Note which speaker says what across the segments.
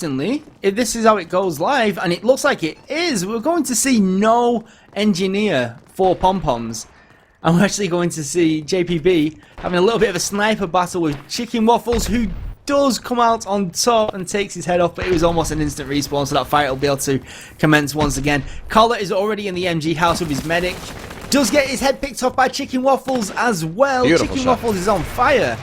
Speaker 1: If this is how it goes live, and it looks like it is, we're going to see no engineer for PomPoms. And we're actually going to see JPB having a little bit of a sniper battle with Chicken Waffles, who does come out on top and takes his head off, but it was almost an instant respawn, so that fight will be able to commence once again. Collar is already in the MG house with his medic. Does get his head picked off by Chicken Waffles as well.
Speaker 2: Beautiful
Speaker 1: Chicken
Speaker 2: shot.
Speaker 1: Waffles is on fire.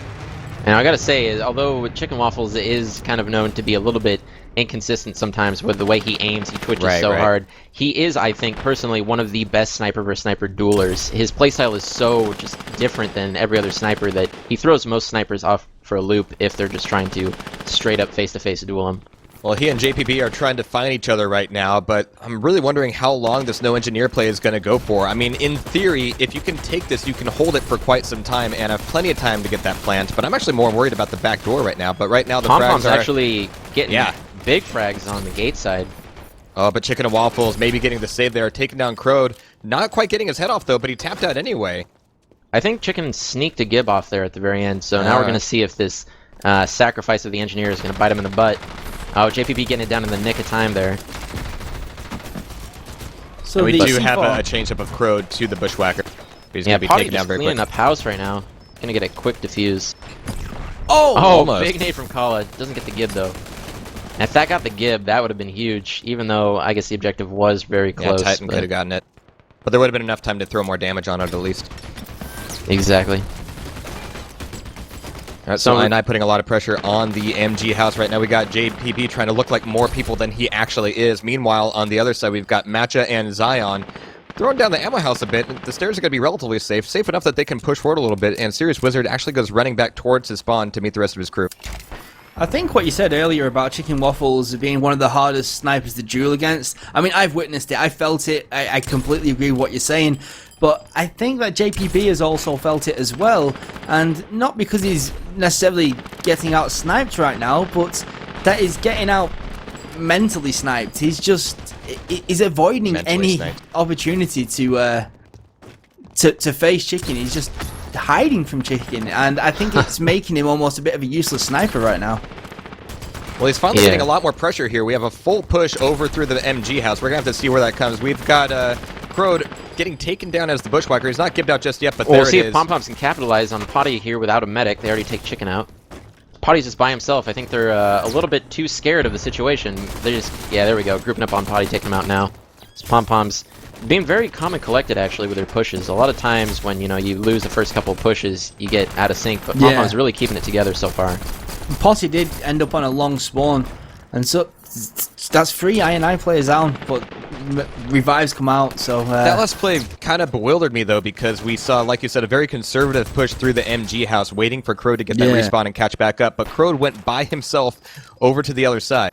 Speaker 3: And I gotta say, although Chicken Waffles is kind of known to be a little bit inconsistent sometimes with the way he aims, he twitches so hard. He is, I think, personally, one of the best sniper versus sniper duelers. His playstyle is so just different than every other sniper that he throws most snipers off for a loop if they're just trying to straight up face-to-face duel him.
Speaker 2: Well, he and JPB are trying to find each other right now, but I'm really wondering how long this no engineer play is going to go for. I mean, in theory, if you can take this, you can hold it for quite some time and have plenty of time to get that plant, but I'm actually more worried about the back door right now. But right now, the
Speaker 3: PomPoms
Speaker 2: frags are
Speaker 3: actually getting big frags on the gate side.
Speaker 2: Oh, but Chicken and Waffles maybe getting the save there, taking down Ro8. Not quite getting his head off, though, but he tapped out anyway.
Speaker 3: I think Chicken sneaked a gib off there at the very end, so now we're going to see if this sacrifice of the engineer is going to bite him in the butt. Oh, JPB getting it down in the nick of time there.
Speaker 2: So and we do have a change-up of Ro8 to the Bushwhacker. He's going to be taken down very quick.
Speaker 3: Cleaning up house right now. Going to get a quick defuse.
Speaker 1: Oh,
Speaker 2: almost.
Speaker 3: Big nade from Kala. Doesn't get the gib, though. And if that got the gib, that would have been huge, even though I guess the objective was very close.
Speaker 2: Yeah, Titan could have gotten it. But there would have been enough time to throw more damage on it at least.
Speaker 3: Exactly.
Speaker 2: Alright, so INI putting a lot of pressure on the MG house right now. We got JPB trying to look like more people than he actually is. Meanwhile, on the other side, we've got Matcha and Zion throwing down the ammo house a bit. The stairs are going to be relatively safe. Safe enough that they can push forward a little bit. And Serious Wizard actually goes running back towards his spawn to meet the rest of his crew.
Speaker 1: I think what you said earlier about Chicken Waffles being one of the hardest snipers to duel against, I mean, I've witnessed it, I felt it, I completely agree with what you're saying, but I think that JPB has also felt it as well, and not because he's necessarily getting out sniped right now, but that he's getting out mentally sniped. He's avoiding any opportunity to face Chicken. He's just hiding from Chicken, and I think it's making him almost a bit of a useless sniper right now.
Speaker 2: Well, he's finally getting a lot more pressure here. We have a full push over through the MG house. We're going to have to see where that comes. We've got Ro8 getting taken down as the Bushwhacker. He's not gibbed out just yet, but there it is.
Speaker 3: We'll see if PomPoms can capitalize on Potty here without a medic. They already take Chicken out. Potty's just by himself. I think they're a little bit too scared of the situation. They just, there we go, grouping up on Potty, taking him out now. It's PomPoms being very calm and collected, actually, with their pushes. A lot of times when, you know, you lose the first couple of pushes, you get out of sync, but PomPoms really keeping it together so far.
Speaker 1: Potty did end up on a long spawn, and so that's 3 INI players down, but revives come out, so...
Speaker 2: That last play kind of bewildered me, though, because we saw, like you said, a very conservative push through the MG house, waiting for Ro8 to get that respawn and catch back up, but Ro8 went by himself over to the other side.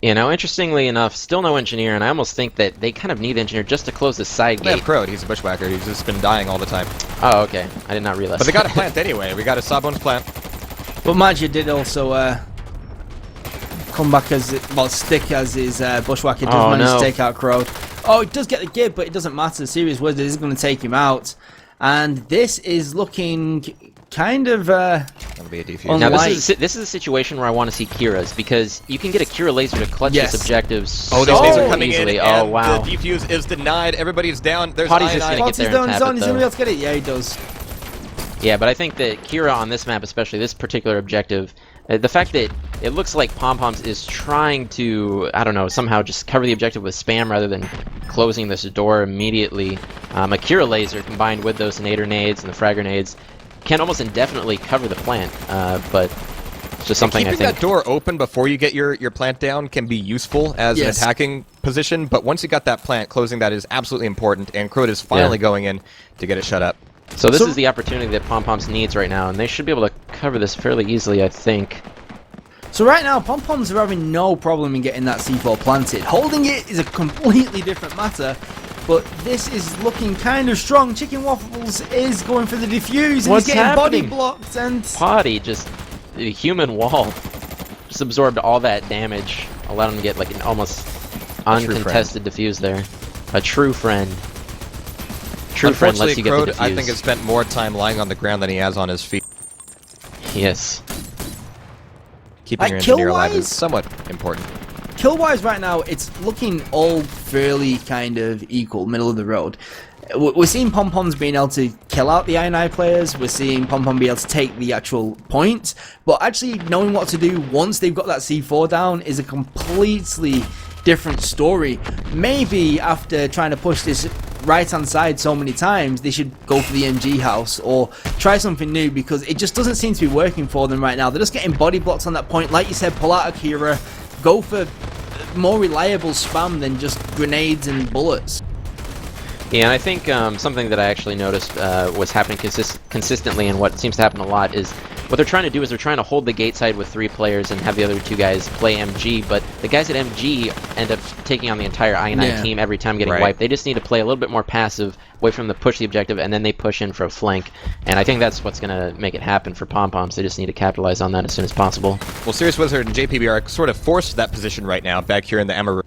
Speaker 3: You know, interestingly enough, still no engineer, and I almost think that they kind of need engineer just to close the side gate.
Speaker 2: They have Ro8, he's a Bushwhacker, he's just been dying all the time.
Speaker 3: Oh, okay. I did not realize.
Speaker 2: But they got a plant anyway, we got a Sawbones plant.
Speaker 1: But Maggia did also come back as, stick as his Bushwhacker does manage to take out Ro8. Oh, it does get the gib, but it doesn't matter. Serious Wizard is going to take him out. And this is looking kind of
Speaker 2: That'll be a defuse.
Speaker 3: Now this is a situation where I want to see Kira's, because you can get a Kira laser to clutch this objective so
Speaker 2: these things are coming
Speaker 3: easily.
Speaker 2: In,
Speaker 3: oh
Speaker 2: and
Speaker 3: wow!
Speaker 2: the defuse is denied. Everybody's down. There's
Speaker 3: Potty's just gonna get there and tap it,
Speaker 1: he's gonna be able to get it. Yeah, he does.
Speaker 3: Yeah, but I think that Kira on this map, especially this particular objective, the fact that it looks like PomPoms is trying to, I don't know, somehow just cover the objective with spam rather than closing this door immediately. A Kira laser combined with those nader nades and the frag grenades can almost indefinitely cover the plant, but it's just something I think...
Speaker 2: Keeping that door open before you get your plant down can be useful as an attacking position, but once you got that plant, closing that is absolutely important, and Ro8 is finally going in to get it shut up.
Speaker 3: So this is the opportunity that PomPoms needs right now, and they should be able to cover this fairly easily, I think.
Speaker 1: So right now, PomPoms are having no problem in getting that C4 planted. Holding it is a completely different matter, but this is looking kind of strong. Chicken Waffles is going for the defuse, and he's getting body blocked, and...
Speaker 3: Potty, just the human wall, just absorbed all that damage, allowed him to get like an almost uncontested defuse there. A true friend. True friend lets you get the defuse.
Speaker 2: I think has spent more time lying on the ground than he has on his feet.
Speaker 3: Yes.
Speaker 2: keeping your
Speaker 1: Like,
Speaker 2: engineer alive is
Speaker 1: kill-wise?
Speaker 2: somewhat important.
Speaker 1: Kill-wise right now, it's looking all fairly kind of equal, middle of the road. We're seeing PomPoms being able to kill out the INI players, we're seeing PomPom be able to take the actual point, but actually knowing what to do once they've got that C4 down is a completely different story. Maybe after trying to push this right-hand side so many times, they should go for the MG house or try something new, because it just doesn't seem to be working for them right now. They're just getting body blocks on that point. Like you said, pull out Akira, go for more reliable spam than just grenades and bullets.
Speaker 3: Yeah, and I think something that I actually noticed was happening consistently, and what seems to happen a lot, is what they're trying to do is they're trying to hold the gate side with 3 players and have the other 2 guys play MG, but the guys at MG end up taking on the entire INI team every time getting wiped. They just need to play a little bit more passive, wait for them to push the objective, and then they push in for a flank. And I think that's what's going to make it happen for PomPoms. They just need to capitalize on that as soon as possible.
Speaker 2: Well, Serious Wizard and JPB are sort of forced to that position right now, back here in the Emma room.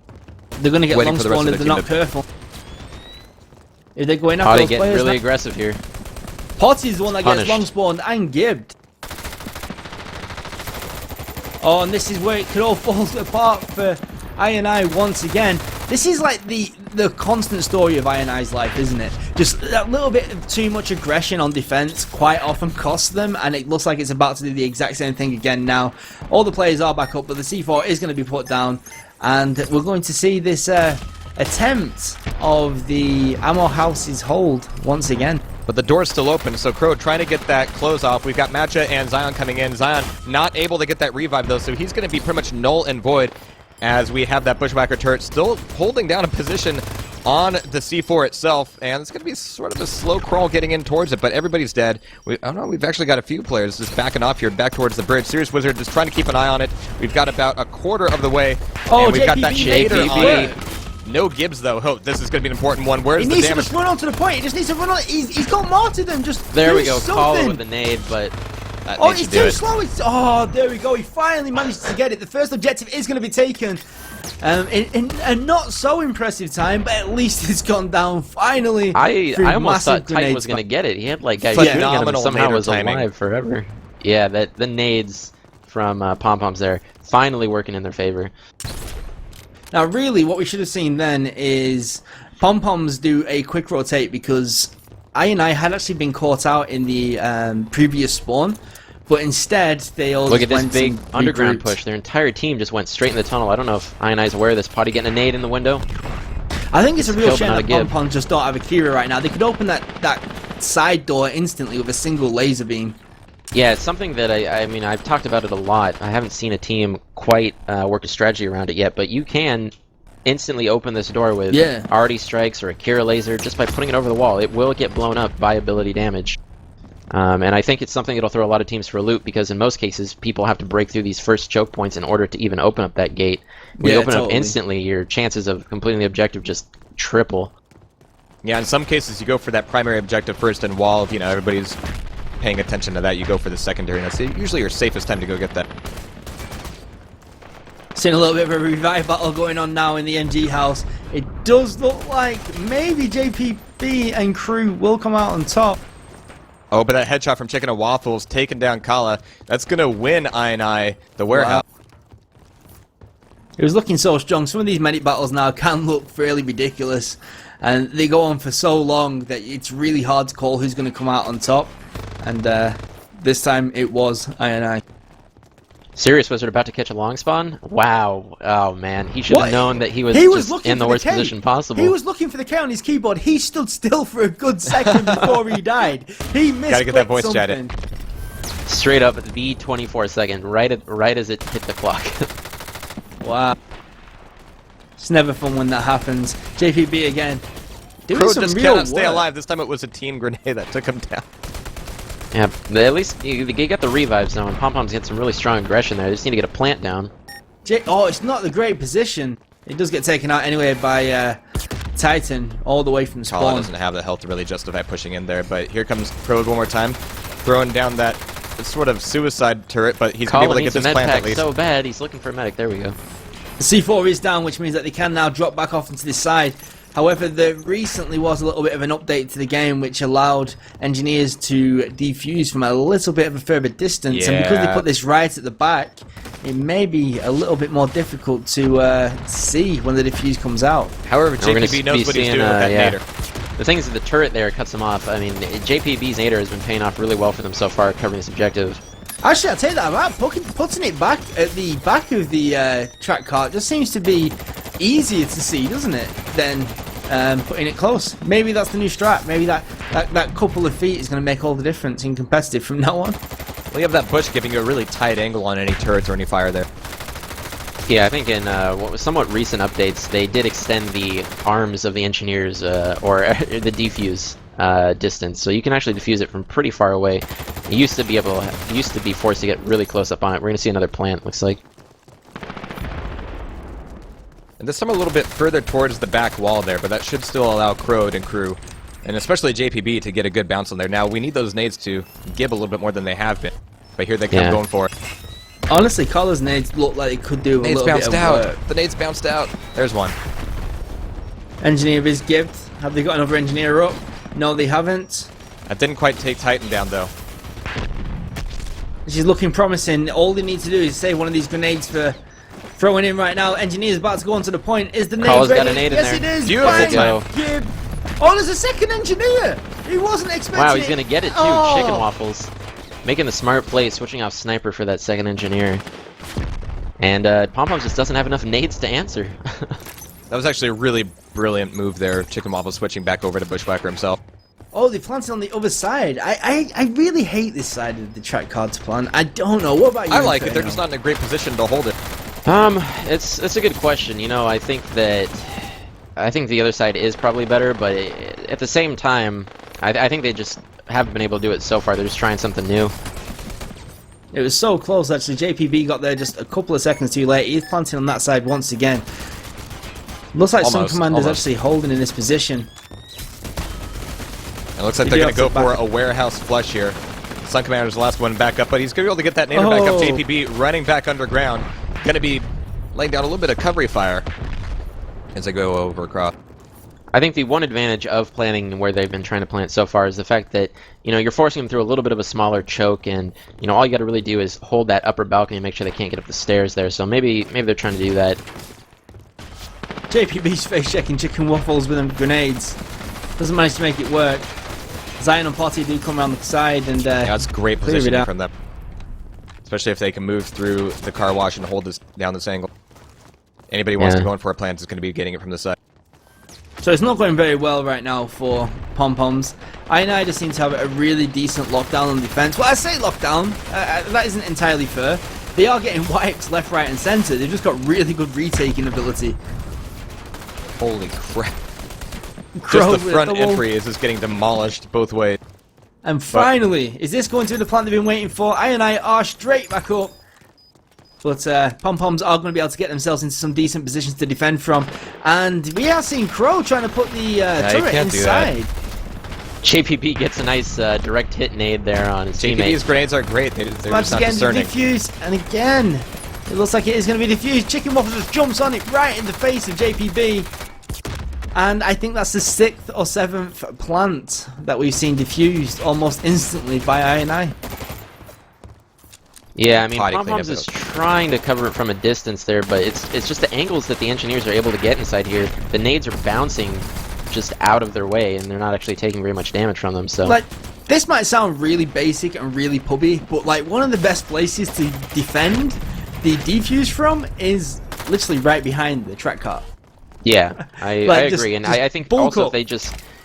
Speaker 1: They're going to get long
Speaker 2: for the rest
Speaker 1: spawned
Speaker 2: of
Speaker 1: if
Speaker 2: their
Speaker 1: they're
Speaker 2: team
Speaker 1: not careful. If they're going after
Speaker 3: Potty
Speaker 1: those
Speaker 3: getting
Speaker 1: players,
Speaker 3: really aggressive here.
Speaker 1: Potty's the one that
Speaker 3: Punished.
Speaker 1: gets long spawned and gibbed. Oh, and this is where it could all fall apart for INI once again. This is like the constant story of INI's life, isn't it? Just that little bit of too much aggression on defense quite often costs them, and it looks like it's about to do the exact same thing again now. All the players are back up, but the C4 is going to be put down, and we're going to see this attempt of the ammo house's hold once again.
Speaker 2: But the door's still open, so Crow trying to get that close off. We've got Matcha and Zion coming in. Zion not able to get that revive, though, so he's going to be pretty much null and void as we have that Bushwhacker turret still holding down a position on the C4 itself, and it's going to be sort of a slow crawl getting in towards it, but everybody's dead. I don't know, we've actually got a few players just backing off here, back towards the bridge. Serious Wizard just trying to keep an eye on it. We've got about a quarter of the way, and we've got that shader on it. No Gibbs, though. Oh, this is going to be an important one. Where's the damage?
Speaker 1: He needs to just run onto the point. He just needs to run on. He's got martyrdom. Just
Speaker 3: There
Speaker 1: do
Speaker 3: we go. Call it
Speaker 1: something.
Speaker 3: with the nade, but
Speaker 1: Oh, he's too slow. Oh, there we go. He finally managed to get it. The first objective is going to be taken. In a not so impressive time, but at least it's gone down finally.
Speaker 3: I almost thought Titan was going to get it. He had like guys shooting at him, somehow was alive forever. Yeah, the nades from PomPoms there finally working in their favor.
Speaker 1: Now, really, what we should have seen then is PomPoms do a quick rotate, because INI had actually been caught out in the previous spawn, but instead they all
Speaker 3: look at
Speaker 1: just
Speaker 3: this
Speaker 1: went
Speaker 3: big
Speaker 1: and
Speaker 3: underground
Speaker 1: regrouped.
Speaker 3: push. Their entire team just went straight in the tunnel. I don't know if INI's aware of this. Potty getting a nade in the window.
Speaker 1: I think it's a real
Speaker 3: Kill,
Speaker 1: shame
Speaker 3: but
Speaker 1: that
Speaker 3: not a give.
Speaker 1: PomPoms just don't have a Kira right now. They could open that side door instantly with a single laser beam.
Speaker 3: Yeah, it's something that I mean, I've talked about it a lot. I haven't seen a team quite work a strategy around it yet, but you can instantly open this door with already strikes or a Kira laser just by putting it over the wall. It will get blown up by ability damage. And I think it's something that'll throw a lot of teams for a loop, because in most cases, people have to break through these first choke points in order to even open up that gate. When you open it up instantly, your chances of completing the objective just triple.
Speaker 2: Yeah, in some cases, you go for that primary objective first, and while, you know, everybody's paying attention to that, you go for the secondary, and that's usually your safest time to go get that.
Speaker 1: Seeing a little bit of a revive battle going on now in the MG house. It does look like maybe JPB and crew will come out on top.
Speaker 2: Oh, but that headshot from Chicken and Waffles taking down Kala. That's going to win INI the warehouse.
Speaker 1: Wow. It was looking so strong. Some of these medic battles now can look fairly ridiculous, and they go on for so long that it's really hard to call who's going to come out on top. And this time it was INI.
Speaker 3: Serious Wizard about to catch a long spawn? Wow. Oh man, he should have known that he was just in the worst position possible.
Speaker 1: He was looking for the K on his keyboard. He stood still for a good second before he died. He missed.
Speaker 2: Gotta get that voice chat in.
Speaker 3: Straight up the 24-second, right as it hit the clock.
Speaker 1: Wow. It's never fun when that happens. JPB again. Doing
Speaker 2: Crow
Speaker 1: some
Speaker 2: just
Speaker 1: real
Speaker 2: cannot stay
Speaker 1: work.
Speaker 2: alive. This time it was a team grenade that took him down.
Speaker 3: Yeah, at least you got the revives now, and PomPoms get some really strong aggression there. They just need to get a plant down.
Speaker 1: Oh, it's not the great position. It does get taken out anyway by Titan all the way from
Speaker 2: Kala
Speaker 1: spawn.
Speaker 2: doesn't have the health to really justify pushing in there, but here comes Crow one more time, throwing down that sort of suicide turret, but he's going to be able to get this plant at least.
Speaker 3: So bad, he's looking for a medic. There we go.
Speaker 1: The C4 is down, which means that they can now drop back off into this side. However, there recently was a little bit of an update to the game which allowed engineers to defuse from a little bit of a further distance, and because they
Speaker 2: Yeah.
Speaker 1: put this right at the back, it may be a little bit more difficult to see when the defuse comes out.
Speaker 2: However,
Speaker 3: And we're gonna
Speaker 2: JPB knows
Speaker 3: be
Speaker 2: what he's
Speaker 3: seeing,
Speaker 2: doing with that
Speaker 3: yeah.
Speaker 2: nader.
Speaker 3: The thing is that the turret there cuts them off. I mean, JPB's nader has been paying off really well for them so far, covering this objective.
Speaker 1: Actually, I'll take that back. Putting it back at the back of the track cart just seems to be easier to see, doesn't it, than putting it close. Maybe that's the new strat. Maybe that couple of feet is going to make all the difference in competitive from now on.
Speaker 2: Well, you have that bush giving you a really tight angle on any turrets or any fire there.
Speaker 3: Yeah, I think in what was somewhat recent updates, they did extend the arms of the engineers or the defuse distance, so you can actually defuse it from pretty far away. You used to be forced to get really close up on it. We're gonna see another plant, looks like.
Speaker 2: And this time a little bit further towards the back wall there, but that should still allow Ro8 and crew, and especially JPB, to get a good bounce on there. Now, we need those nades to give a little bit more than they have been, but here they come going for it.
Speaker 1: Honestly, Collar's nades look like they could do a
Speaker 2: Nades
Speaker 1: little bit
Speaker 2: bounced
Speaker 1: of
Speaker 2: out.
Speaker 1: work.
Speaker 2: The nades bounced out. There's one.
Speaker 1: Engineer is gibbed. Have they got another engineer up? No, they haven't.
Speaker 2: That didn't quite take Titan down, though.
Speaker 1: She's looking promising. All they need to do is save one of these grenades for throwing in right now. Engineer's about to go on to the point. Is the nade
Speaker 3: Carl's
Speaker 1: ready?
Speaker 3: got a nade in
Speaker 1: Yes,
Speaker 3: there.
Speaker 1: it is.
Speaker 2: Beautiful
Speaker 1: Bang!
Speaker 3: time.
Speaker 1: Gibb. Oh, there's a second engineer. He wasn't expecting
Speaker 3: Wow, he's gonna get it too.
Speaker 1: Oh.
Speaker 3: Chicken waffles, making the smart play, switching off sniper for that second engineer. And PomPoms just doesn't have enough nades to answer.
Speaker 2: That was actually a really brilliant move there. Chicken Waffle switching back over to Bushwhacker himself.
Speaker 1: Oh, they planted on the other side. I really hate this side of the track card to plant. I don't know. What about you?
Speaker 2: I like it. They're
Speaker 1: Inferno?
Speaker 2: just not in a great position to hold it.
Speaker 3: It's a good question. You know, I think the other side is probably better, but at the same time, I think they just haven't been able to do it so far. They're just trying something new.
Speaker 1: It was so close, actually. JPB got there just a couple of seconds too late. He's planting on that side once again. Looks like some commander's actually holding in this position.
Speaker 2: It looks like they're going to go for a warehouse flush here. Sun Commander's the last one back up, but he's going to be able to get that nader back up. JPB running back underground. Going to be laying down a little bit of recovery fire as they go over across.
Speaker 3: I think the one advantage of planting where they've been trying to plant so far is the fact that, you know, you're forcing them through a little bit of a smaller choke, and, you know, all you got to really do is hold that upper balcony and make sure they can't get up the stairs there. So maybe they're trying to do that.
Speaker 1: JPB's face checking chicken waffles with them grenades. Doesn't manage to make it work. Zion and Potty do come around the side and
Speaker 2: Yeah, that's great
Speaker 1: clear it
Speaker 2: positioning
Speaker 1: out.
Speaker 2: from them. Especially if they can move through the car wash and hold this down this angle. Anybody who wants to go in for a plant is going to be getting it from the side.
Speaker 1: So it's not going very well right now for PomPoms. INI just seems to have a really decent lockdown on defense. Well, I say lockdown, that isn't entirely fair. They are getting wiped left, right and center. They've just got really good retaking ability.
Speaker 2: Holy crap.
Speaker 1: Crow
Speaker 2: Just the
Speaker 1: with
Speaker 2: front
Speaker 1: double.
Speaker 2: entry is just getting demolished both ways.
Speaker 1: And finally, is this going to be the plan they've been waiting for? INI are straight back up. But PomPoms are going to be able to get themselves into some decent positions to defend from. And we are seeing Crow trying to put the turret
Speaker 2: can't do that.
Speaker 1: inside.
Speaker 3: JPP gets a nice direct hit nade there on his
Speaker 2: JPB's
Speaker 3: teammate.
Speaker 2: grenades are great. They're
Speaker 1: Once
Speaker 2: just not
Speaker 1: again,
Speaker 2: discerning.
Speaker 1: defused. And again, it looks like it is going to be defused. Chicken Waffle just jumps on it right in the face of JPB. And I think that's the 6th or 7th plant that we've seen defused almost instantly by INI.
Speaker 3: Yeah, I mean,
Speaker 2: Potty
Speaker 3: PomPoms
Speaker 2: cleanup,
Speaker 3: is
Speaker 2: though.
Speaker 3: trying to cover it from a distance there, but it's just the angles that the engineers are able to get inside here. The nades are bouncing just out of their way, and they're not actually taking very much damage from them. So,
Speaker 1: Like, this might sound really basic and really pubby, but like one of the best places to defend the defuse from is literally right behind the track car.
Speaker 3: yeah, I
Speaker 1: Like, just-
Speaker 3: agree, and
Speaker 1: just
Speaker 3: I think
Speaker 1: bulk
Speaker 3: also
Speaker 1: up.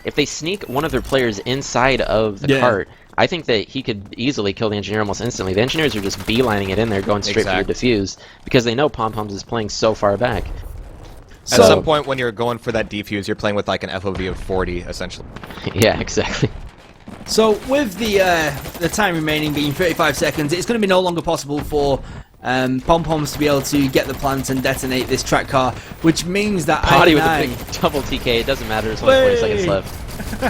Speaker 3: if they sneak one of their players inside of the
Speaker 1: Yeah.
Speaker 3: cart, I think that he could easily kill the engineer almost instantly. The engineers are just beelining it in there, going straight for your defuse, because they know PomPoms is playing so far back.
Speaker 2: At some point when you're going for that defuse, you're playing with like an FOV of 40, essentially.
Speaker 3: Yeah, exactly.
Speaker 1: So with the time remaining being 35 seconds, it's going to be no longer possible for PomPoms to be able to get the plant and detonate this track car, which means that
Speaker 3: Potty with a
Speaker 1: INI
Speaker 3: big double TK, it doesn't matter, there's only 20 seconds
Speaker 1: Way.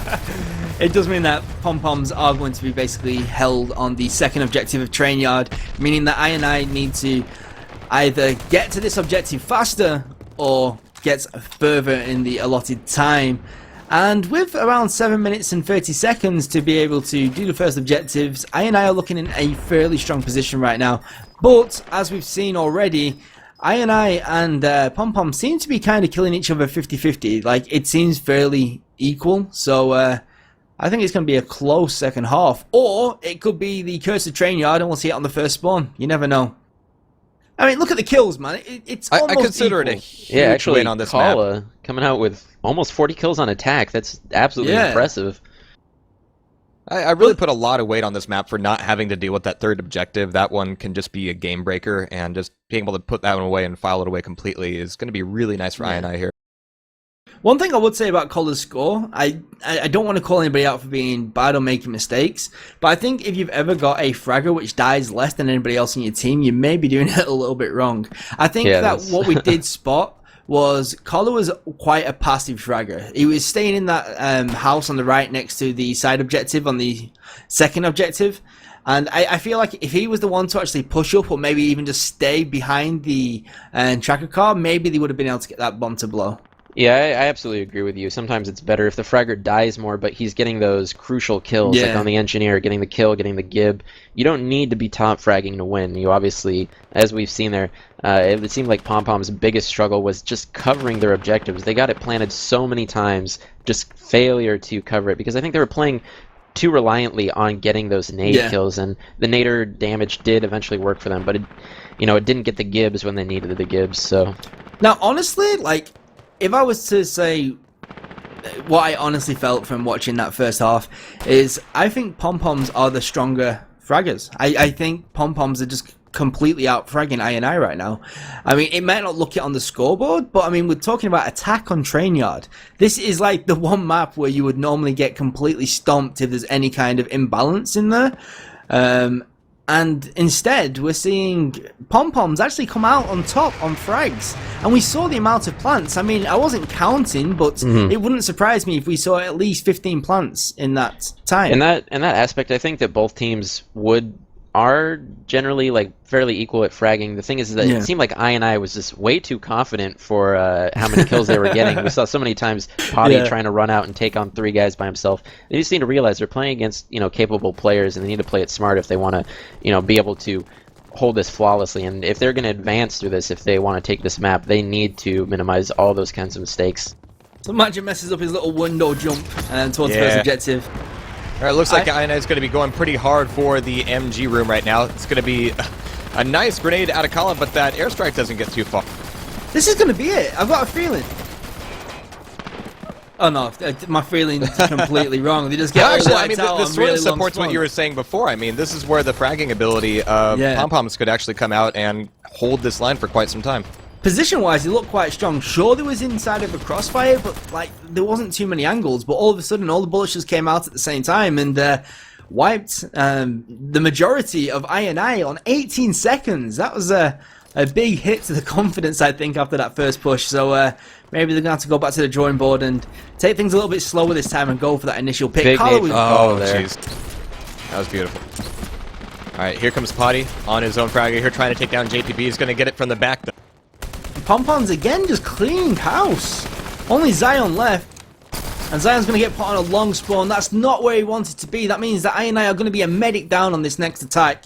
Speaker 3: left.
Speaker 1: It does mean that PomPoms are going to be basically held on the second objective of Trainyard, meaning that INI need to either get to this objective faster or gets further in the allotted time. And with around 7 minutes and 30 seconds to be able to do the first objectives, INI are looking in a fairly strong position right now. But, as we've seen already, INI and PomPoms seem to be kind of killing each other 50-50. Like, it seems fairly equal. So, I think it's going to be a close second half. Or, it could be the curse of Trainyard and we'll see it on the first spawn. You never know. I mean, look at the kills, man. It's almost
Speaker 2: I consider
Speaker 1: equal.
Speaker 2: it a huge win on this map.
Speaker 3: Coming out with almost 40 kills on attack. That's absolutely impressive.
Speaker 2: I really put a lot of weight on this map for not having to deal with that third objective. That one can just be a game breaker, and just being able to put that one away and file it away completely is going to be really nice for INI here.
Speaker 1: One thing I would say about Collar's score, I don't want to call anybody out for being bad or making mistakes, but I think if you've ever got a fragger which dies less than anybody else in your team, you may be doing it a little bit wrong. I think that what we did spot was Collar was quite a passive fragger. He was staying in that house on the right next to the side objective on the second objective. And I feel like if he was the one to actually push up or maybe even just stay behind the tracker car, maybe they would have been able to get that bomb to blow.
Speaker 3: Yeah, I absolutely agree with you. Sometimes it's better if the fragger dies more, but he's getting those crucial kills, like on the engineer, getting the kill, getting the gib. You don't need to be top fragging to win. You obviously, as we've seen there, it seemed like PomPom's biggest struggle was just covering their objectives. They got it planted so many times, just failure to cover it, because I think they were playing too reliantly on getting those nade kills, and the nader damage did eventually work for them, but it didn't get the gibs when they needed the gibs. So
Speaker 1: now, honestly, like, if I was to say what I honestly felt from watching that first half is I think PomPoms are the stronger fraggers. I think PomPoms are just completely out fragging INI right now. I mean, it might not look it on the scoreboard, but I mean, we're talking about attack on Trainyard. This is like the one map where you would normally get completely stomped if there's any kind of imbalance in there. And instead, we're seeing PomPoms actually come out on top on frags. And we saw the amount of plants. I mean, I wasn't counting, but it wouldn't surprise me if we saw at least 15 plants in that time.
Speaker 3: In that aspect, I think that both teams are generally like fairly equal at fragging. The thing is that it seemed like INI was just way too confident for how many kills they were getting. We saw so many times Potty trying to run out and take on 3 guys by himself. They just need to realize they're playing against capable players, and they need to play it smart if they want to be able to hold this flawlessly. And if they're going to advance through this, if they want to take this map, they need to minimize all those kinds of mistakes.
Speaker 1: So Magic messes up his little window jump towards the first objective.
Speaker 2: All right, looks like INI is going to be going pretty hard for the MG room right now. It's going to be a nice grenade out of column, but that airstrike doesn't get too far.
Speaker 1: This is going to be it. I've got a feeling. Oh no, my feeling's completely wrong. They just get
Speaker 2: actually,
Speaker 1: I mean,
Speaker 2: this sort of supports what you were saying before. I mean, this is where the fragging ability of PomPoms could actually come out and hold this line for quite some time.
Speaker 1: Position-wise, he looked quite strong. Sure, there was inside of a crossfire, but like there wasn't too many angles. But all of a sudden, all the bullets just came out at the same time and wiped the majority of INI on 18 seconds. That was a big hit to the confidence, I think, after that first push. So maybe they're going to have to go back to the drawing board and take things a little bit slower this time and go for that initial pick.
Speaker 2: Oh, jeez. That was beautiful. All right, here comes Potty on his own fragger here, trying to take down JPB. He's going to get it from the back, though.
Speaker 1: PomPoms again just cleaning house. Only Zion left. And Zion's going to get put on a long spawn. That's not where he wanted to be. That means that INI are going to be a medic down on this next attack.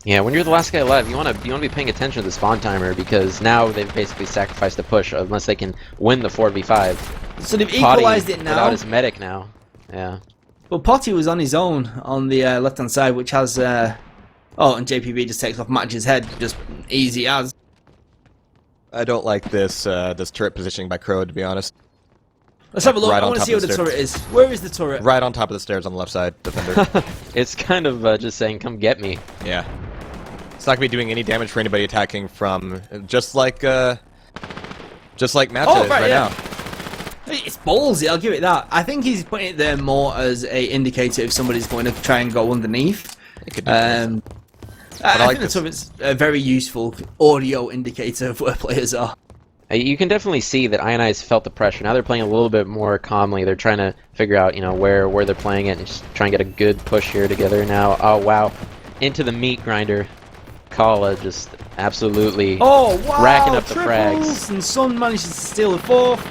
Speaker 3: Yeah, when you're the last guy alive, you want to be paying attention to the spawn timer, because now they've basically sacrificed the push unless they can win the 4v5.
Speaker 1: So they've equalized
Speaker 3: Potty
Speaker 1: it now.
Speaker 3: Without his medic now. Yeah.
Speaker 1: Well, Potty was on his own on the left-hand side, which has... and JPB just takes off Match's head. Just easy as.
Speaker 2: I don't like this this turret positioning by Crow, to be honest.
Speaker 1: Let's have a look. I want to see where the turret is. Where is the turret?
Speaker 2: Right on top of the stairs on the left side, defender.
Speaker 3: It's kind of just saying, come get me.
Speaker 2: Yeah. It's not going to be doing any damage for anybody attacking from... Just like Matcha is right now.
Speaker 1: It's ballsy, I'll give it that. I think he's putting it there more as a indicator if somebody's going to try and go underneath.
Speaker 2: It could be
Speaker 1: I think it's a very useful audio indicator of where players are.
Speaker 3: You can definitely see that INI's felt the pressure. Now they're playing a little bit more calmly. They're trying to figure out, where they're playing it and just try and get a good push here together now. Oh, wow. Into the meat grinder. Kala just absolutely
Speaker 1: Oh, wow!
Speaker 3: racking up the
Speaker 1: Triples,
Speaker 3: frags.
Speaker 1: and Sun manages to steal the fourth.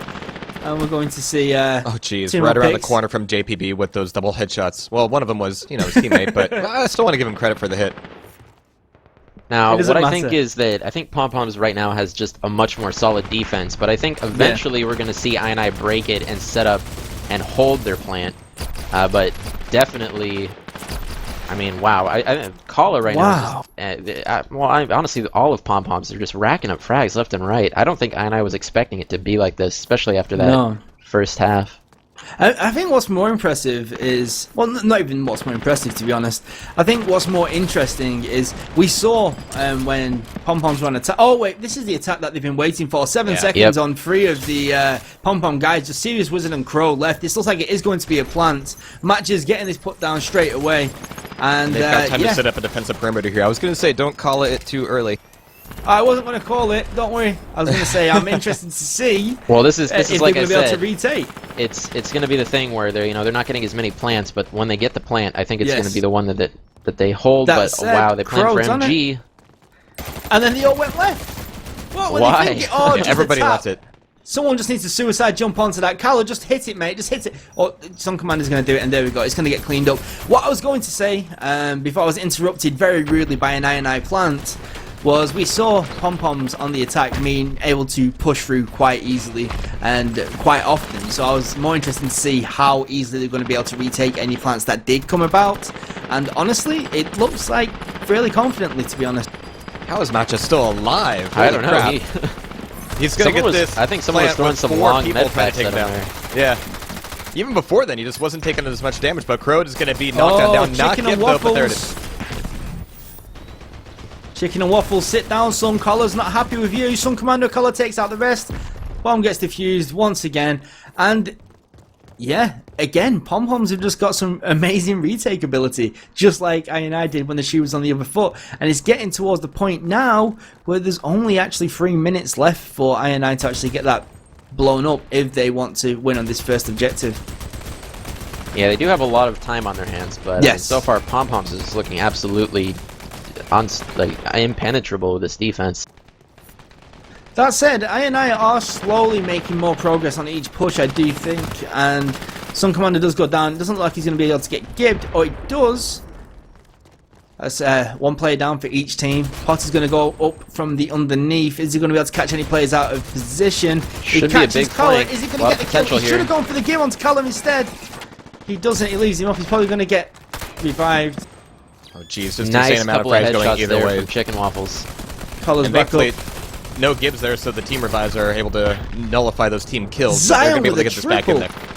Speaker 1: And we're going to see.
Speaker 2: Oh, jeez,
Speaker 1: two
Speaker 2: right
Speaker 1: more
Speaker 2: around the
Speaker 1: picks.
Speaker 2: corner from JPB with those double headshots. Well, one of them was, his teammate, but I still want to give him credit for the hit.
Speaker 3: Now,
Speaker 1: It doesn't
Speaker 3: what I think
Speaker 1: matter.
Speaker 3: is that I think PomPoms right now has just a much more solid defense, but I think eventually we're going to see INI break it and set up and hold their plant. But definitely, I mean, wow, I Kala right now. Is just, honestly, all of PomPoms are just racking up frags left and right. I don't think INI was expecting it to be like this, especially after that first half.
Speaker 1: I think what's more impressive is, well, not even what's more impressive, to be honest. I think what's more interesting is we saw when PomPoms were on attack. Oh, wait, this is the attack that they've been waiting for. 7 seconds on 3 of the PomPom guys. Just Serious Wizard and Crow left. This looks like it is going to be a plant. Match is getting this put down straight away. And
Speaker 2: They've got time to set up a defensive perimeter here. I was going to say, don't call it too early.
Speaker 1: I wasn't going to call it. Don't worry. I was going to say I'm interested to see.
Speaker 3: Well, this is
Speaker 1: if
Speaker 3: like
Speaker 1: they're
Speaker 3: I
Speaker 1: going to be able
Speaker 3: said.
Speaker 1: to retake.
Speaker 3: It's going to be the thing where they're not getting as many plants, but when they get the plant, I think it's going to be the one that they hold.
Speaker 1: That
Speaker 3: But
Speaker 1: said,
Speaker 3: wow, they plan for
Speaker 1: Crow's on
Speaker 3: MG.
Speaker 1: And then they all went left. What were
Speaker 3: Why?
Speaker 1: they thinking? Oh, just
Speaker 2: Everybody
Speaker 1: a tap.
Speaker 2: left it.
Speaker 1: Someone just needs to suicide jump onto that. Kala, just hit it, mate. Just hit it. Oh, some commander's going to do it, and there we go. It's going to get cleaned up. What I was going to say, before I was interrupted very rudely by an INI plant, was we saw PomPoms on the attack being able to push through quite easily and quite often. So I was more interested to see how easily they're going to be able to retake any plants that did come about. And honestly, it looks like fairly confidently, to be honest.
Speaker 2: How is Matcha still alive?
Speaker 3: I don't know.
Speaker 2: Crap. He's going to get
Speaker 3: Someone was-
Speaker 2: this.
Speaker 3: I think someone was
Speaker 2: plant
Speaker 3: throwing
Speaker 2: with
Speaker 3: some
Speaker 2: 4
Speaker 3: long
Speaker 2: people
Speaker 3: med
Speaker 2: trying to
Speaker 3: packs
Speaker 2: take
Speaker 3: at
Speaker 2: him
Speaker 3: him
Speaker 2: down. Yeah. Even before then, he just wasn't taking as much damage, but Crow is going to be knocked down. Not
Speaker 1: chicken
Speaker 2: give
Speaker 1: and
Speaker 2: though, but there it
Speaker 1: waffles.
Speaker 2: is.
Speaker 1: Chicken and waffles, sit down. Sun Collar's not happy with you. Sun Commando Collar takes out the rest. Bomb gets defused once again. And yeah, again, PomPoms have just got some amazing retake ability, just like INI did when the shoe was on the other foot. And it's getting towards the point now where there's only actually 3 minutes left for INI to actually get that blown up if they want to win on this first objective.
Speaker 3: Yeah, they do have a lot of time on their hands, but so far PomPoms is looking absolutely impenetrable with this defense.
Speaker 1: That said, INI are slowly making more progress on each push, I do think, and Sun Commander does go down. It doesn't look like he's going to be able to get gibbed, or it does. That's 1 player down for each team. Potter's going to go up from the underneath. Is he going to be able to catch any players out of position?
Speaker 3: Should be a big
Speaker 1: Collar.
Speaker 3: flank.
Speaker 1: Is he going to
Speaker 3: Lot
Speaker 1: get
Speaker 3: of
Speaker 1: the kill?
Speaker 3: potential
Speaker 1: He
Speaker 3: here.
Speaker 1: should have gone for the give onto Callum instead. He doesn't. He leaves him off. He's probably going to get revived.
Speaker 2: Oh, jeez. Just
Speaker 3: Nice
Speaker 2: insane amount of
Speaker 3: couple of
Speaker 2: frags going
Speaker 3: headshots
Speaker 2: either
Speaker 3: there
Speaker 2: way.
Speaker 3: from Chicken Waffles.
Speaker 1: Collar's
Speaker 2: And
Speaker 1: back
Speaker 2: thankfully,
Speaker 1: up.
Speaker 2: no Gibbs there, so the team revives are able to nullify those team kills. So they're
Speaker 1: Zion
Speaker 2: going to be able to
Speaker 1: with
Speaker 2: get
Speaker 1: a
Speaker 2: this back in
Speaker 1: triple.
Speaker 2: there.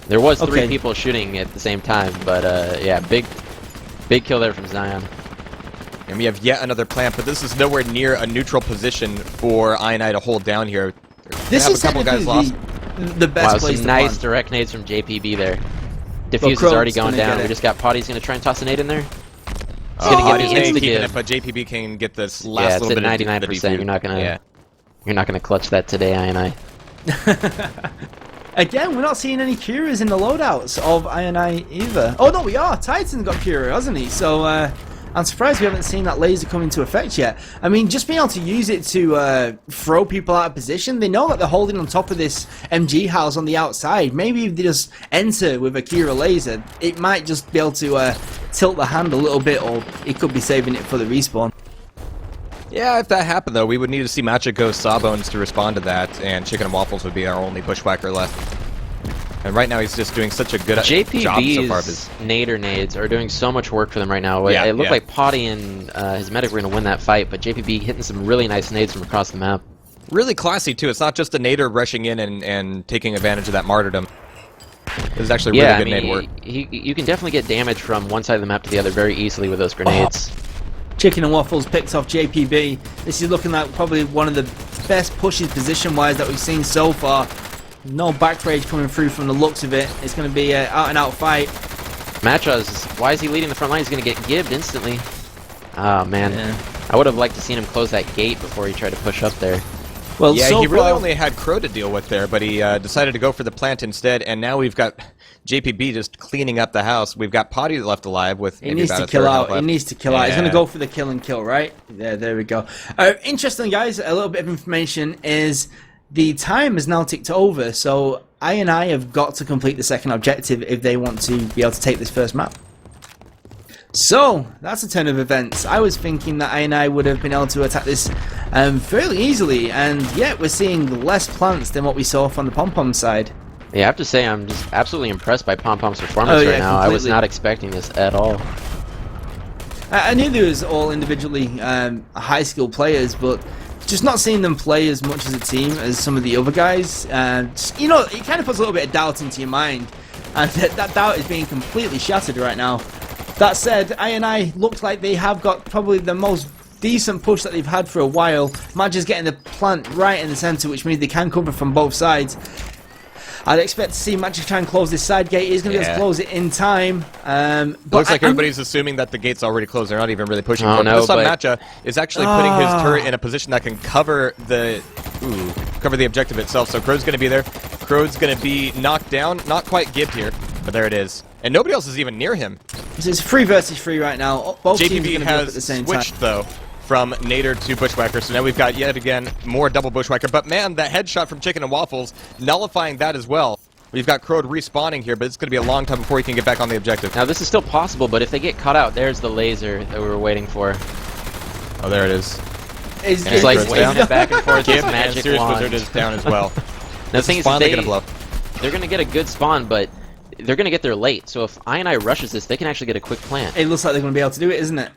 Speaker 3: There was 3
Speaker 1: Okay.
Speaker 3: people shooting at the same time, but yeah, big kill there from Zion.
Speaker 2: And we have yet another plant, but this is nowhere near a neutral position for INI to hold down here.
Speaker 1: This
Speaker 2: have
Speaker 1: is
Speaker 2: a couple guys lost.
Speaker 1: the best
Speaker 3: Wow,
Speaker 1: place
Speaker 3: some
Speaker 1: to
Speaker 3: nice
Speaker 1: plant.
Speaker 3: direct nades from JPB there. Diffuse is
Speaker 1: Crow's
Speaker 3: already going
Speaker 1: gonna
Speaker 3: down.
Speaker 1: get
Speaker 3: We
Speaker 1: it.
Speaker 3: just got Potty's going to try and toss a nade in there.
Speaker 2: Oh,
Speaker 3: gonna give
Speaker 2: he's
Speaker 3: me
Speaker 2: keeping
Speaker 3: insta-give.
Speaker 2: it, but JPB can get this
Speaker 3: Yeah,
Speaker 2: last
Speaker 3: it's
Speaker 2: little
Speaker 3: at
Speaker 2: bit
Speaker 3: 99%.
Speaker 2: of
Speaker 3: You're not gonna
Speaker 2: Yeah.
Speaker 3: you're not gonna clutch that today, INI.
Speaker 1: Again, we're not seeing any Curas in the loadouts of INI either. Oh no, we are. Titan's got Cura, hasn't he? So I'm surprised we haven't seen that laser come into effect yet. I mean, just being able to use it to throw people out of position. They know that they're holding on top of this MG house on the outside. Maybe if they just enter with a Cura laser, it might just be able to tilt the hand a little bit, or it could be saving it for the respawn.
Speaker 2: Yeah, if that happened, though, we would need to see Matcha go Sawbones to respond to that, and Chicken and Waffles would be our only bushwhacker left. And right now, he's just doing such a good job so far.
Speaker 3: JPB's nader nades are doing so much work for them right now.
Speaker 2: Yeah,
Speaker 3: it looked
Speaker 2: yeah.
Speaker 3: like Potty and his medic were going to win that fight, but JPB hitting some really nice nades from across the map.
Speaker 2: Really classy, too. It's not just a nader rushing in and taking advantage of that martyrdom. This is actually really good nade work.
Speaker 3: You can definitely get damage from one side of the map to the other very easily with those grenades.
Speaker 1: Chicken and Waffles picked off JPB. This is looking like probably one of the best pushes position-wise that we've seen so far. No back rage coming through from the looks of it. It's going to be an out-and-out fight.
Speaker 3: Matchas, why is he leading the front line? He's going to get gibbed instantly. Oh, man.
Speaker 1: Yeah.
Speaker 3: I would have liked to seen him close that gate before he tried to push up there.
Speaker 1: Well,
Speaker 2: Yeah,
Speaker 1: so
Speaker 2: he really
Speaker 1: far,
Speaker 2: only had Crow to deal with there, but he decided to go for the plant instead, and now we've got JPB just cleaning up the house. We've got Potty left alive with
Speaker 1: He
Speaker 2: maybe
Speaker 1: needs
Speaker 2: about
Speaker 1: to
Speaker 2: a
Speaker 1: kill
Speaker 2: third
Speaker 1: out.
Speaker 2: health
Speaker 1: He
Speaker 2: left.
Speaker 1: needs to kill out. He's going to
Speaker 2: Yeah.
Speaker 1: go for the kill and kill, right? Yeah, there we go. Interesting, guys. A little bit of information is the time has now ticked over, so INI have got to complete the second objective if they want to be able to take this first map. So, that's a turn of events. I was thinking that INI would have been able to attack this fairly easily, and yet we're seeing less plants than what we saw from the PomPom side.
Speaker 3: Yeah, I have to say I'm just absolutely impressed by PomPom's performance right now. I was not expecting this at all.
Speaker 1: I knew they was all individually high skill players, but just not seeing them play as much as a team as some of the other guys, you know, it kind of puts a little bit of doubt into your mind, and that doubt is being completely shattered right now. That said, INI looked like they have got probably the most decent push that they've had for a while. Madge's getting the plant right in the center, which means they can cover from both sides. I'd expect to see Magic try and close this side gate. He's going to be able to close it in time. But
Speaker 2: Looks like everybody's assuming that the gate's already closed. They're not even really pushing for it.
Speaker 3: No,
Speaker 2: This time,
Speaker 3: but
Speaker 2: Matcha is actually putting his turret in a position that can cover the objective itself. So Crow's going to be there. Crow's going to be knocked down. Not quite gibbed here, but there it is. And nobody else is even near him.
Speaker 1: So it's 3 versus 3 right now. Both teams are
Speaker 2: JPB
Speaker 1: going to be up at the
Speaker 2: has
Speaker 1: same time.
Speaker 2: switched, though, from Nader to Bushwhacker. So now we've got, yet again, more double Bushwhacker. But, man, that headshot from Chicken and Waffles, nullifying that as well. We've got Crowd respawning here, but it's going to be a long time before he can get back on the objective.
Speaker 3: Now this is still possible, but if they get caught out, there's the laser that we were waiting for.
Speaker 2: Oh, there it is.
Speaker 3: It's like waving it back and forth. This
Speaker 2: And
Speaker 3: magic
Speaker 2: Serious
Speaker 3: wand.
Speaker 2: Wizard is down as well.
Speaker 3: The thing is,
Speaker 2: spawn they're going to blow.
Speaker 3: they're going to get a good spawn, but they're going to get there late. So if INI rushes this, they can actually get a quick plant.
Speaker 1: It looks like they're going to be able to do it, isn't it?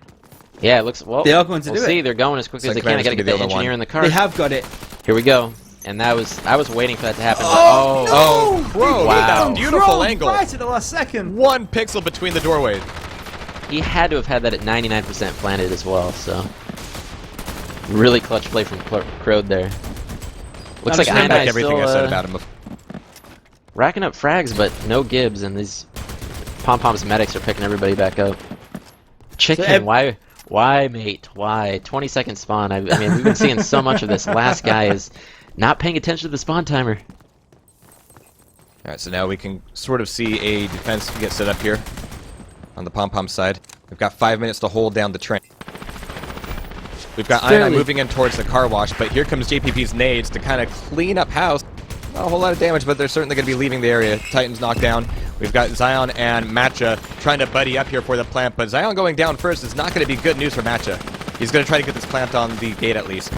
Speaker 3: Yeah, it looks. Well,
Speaker 1: They are going to
Speaker 3: we'll
Speaker 1: do
Speaker 3: see.
Speaker 1: it.
Speaker 3: They're going as quickly as they can. I got to get the engineer in the car.
Speaker 1: They have got it.
Speaker 3: Here we go. And that was, I was waiting for that to happen.
Speaker 1: Oh, no!
Speaker 2: Crow,
Speaker 3: Wow.
Speaker 2: beautiful
Speaker 1: Crow
Speaker 2: angle.
Speaker 1: right at the last second.
Speaker 2: 1 pixel between the doorways.
Speaker 3: He had to have had that at 99% planted as well, so. Really clutch play from Crowd there. Looks like
Speaker 2: Take back
Speaker 3: INI
Speaker 2: everything
Speaker 3: still
Speaker 2: I said about him.
Speaker 3: racking up frags, but no Gibbs, and these PomPom's medics are picking everybody back up. Chicken,
Speaker 1: So
Speaker 3: why, mate? Why? 20-second spawn. I mean, we've been seeing so much of this. Last guy is not paying attention to the spawn timer.
Speaker 2: Alright, so now we can sort of see a defense get set up here on the PomPom side. We've got 5 minutes to hold down the train. We've got INI moving in towards the car wash, but here comes JPP's nades to kind of clean up house. Not a whole lot of damage, but they're certainly going to be leaving the area. Titan's knocked down. We've got Zion and Matcha trying to buddy up here for the plant, but Zion going down first is not going to be good news for Matcha. He's going to try to get this plant on the gate at least.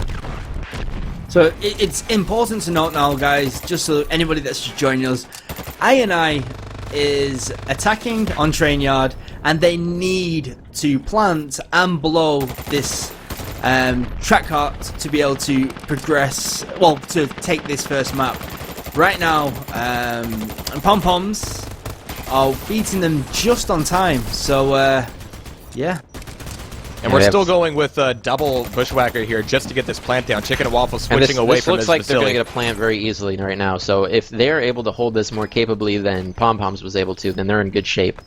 Speaker 1: So it's important to note now, guys, just so anybody that's just joining us, INI is attacking on Trainyard, and they need to plant and blow this track cart to be able to progress, well, to take this first map. Right now, PomPoms are beating them just on time, so yeah.
Speaker 2: And we're still going with double Bushwhacker here just to get this plant down. Chicken and Waffle switching away from this
Speaker 3: looks like they're going
Speaker 2: facility.
Speaker 3: to get a plant very easily right now. So if they're able to hold this more capably than PomPoms was able to, then they're in good shape.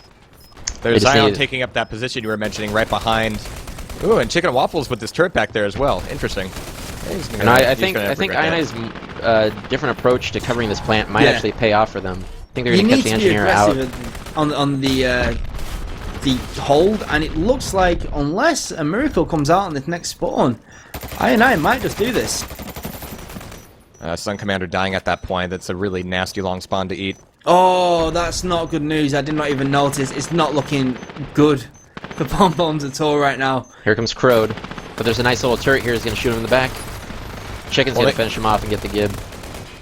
Speaker 2: There's Zion taking up that position you were mentioning right behind. Ooh, and Chicken and Waffles with this turret back there as well. Interesting.
Speaker 3: And I think INI's different approach to covering this plant might actually pay off for them. I think they're going to catch the engineer out.
Speaker 1: On the hold, and it looks like unless a miracle comes out on the next spawn, INI might just do this.
Speaker 2: Sun Commander dying at that point. That's a really nasty long spawn to eat.
Speaker 1: Oh, that's not good news. I did not even notice. It's not looking good for PomPoms at all right now.
Speaker 3: Here comes Crowd, but there's a nice little turret here. He's going to shoot him in the back. Chicken's going to finish him off and get the Gib.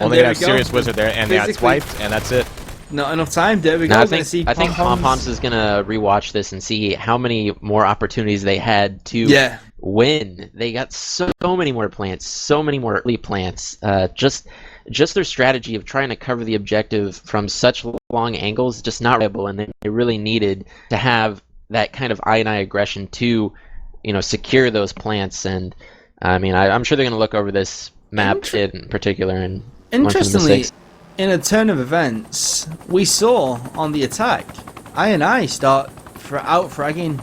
Speaker 2: Only gonna have Serious Wizard there, and yeah, it's wiped, and that's it.
Speaker 1: Not enough time. There we go.
Speaker 3: Now, I think PomPoms is gonna rewatch this and see how many more opportunities they had to win. They got so many more plants, so many more early plants. Just their strategy of trying to cover the objective from such long angles, just not reliable, and they really needed to have that kind of INI aggression to, secure those plants. And I mean, I'm sure they're gonna look over this map in particular and.
Speaker 1: Interestingly, in a turn of events, we saw on the attack, INI start out fragging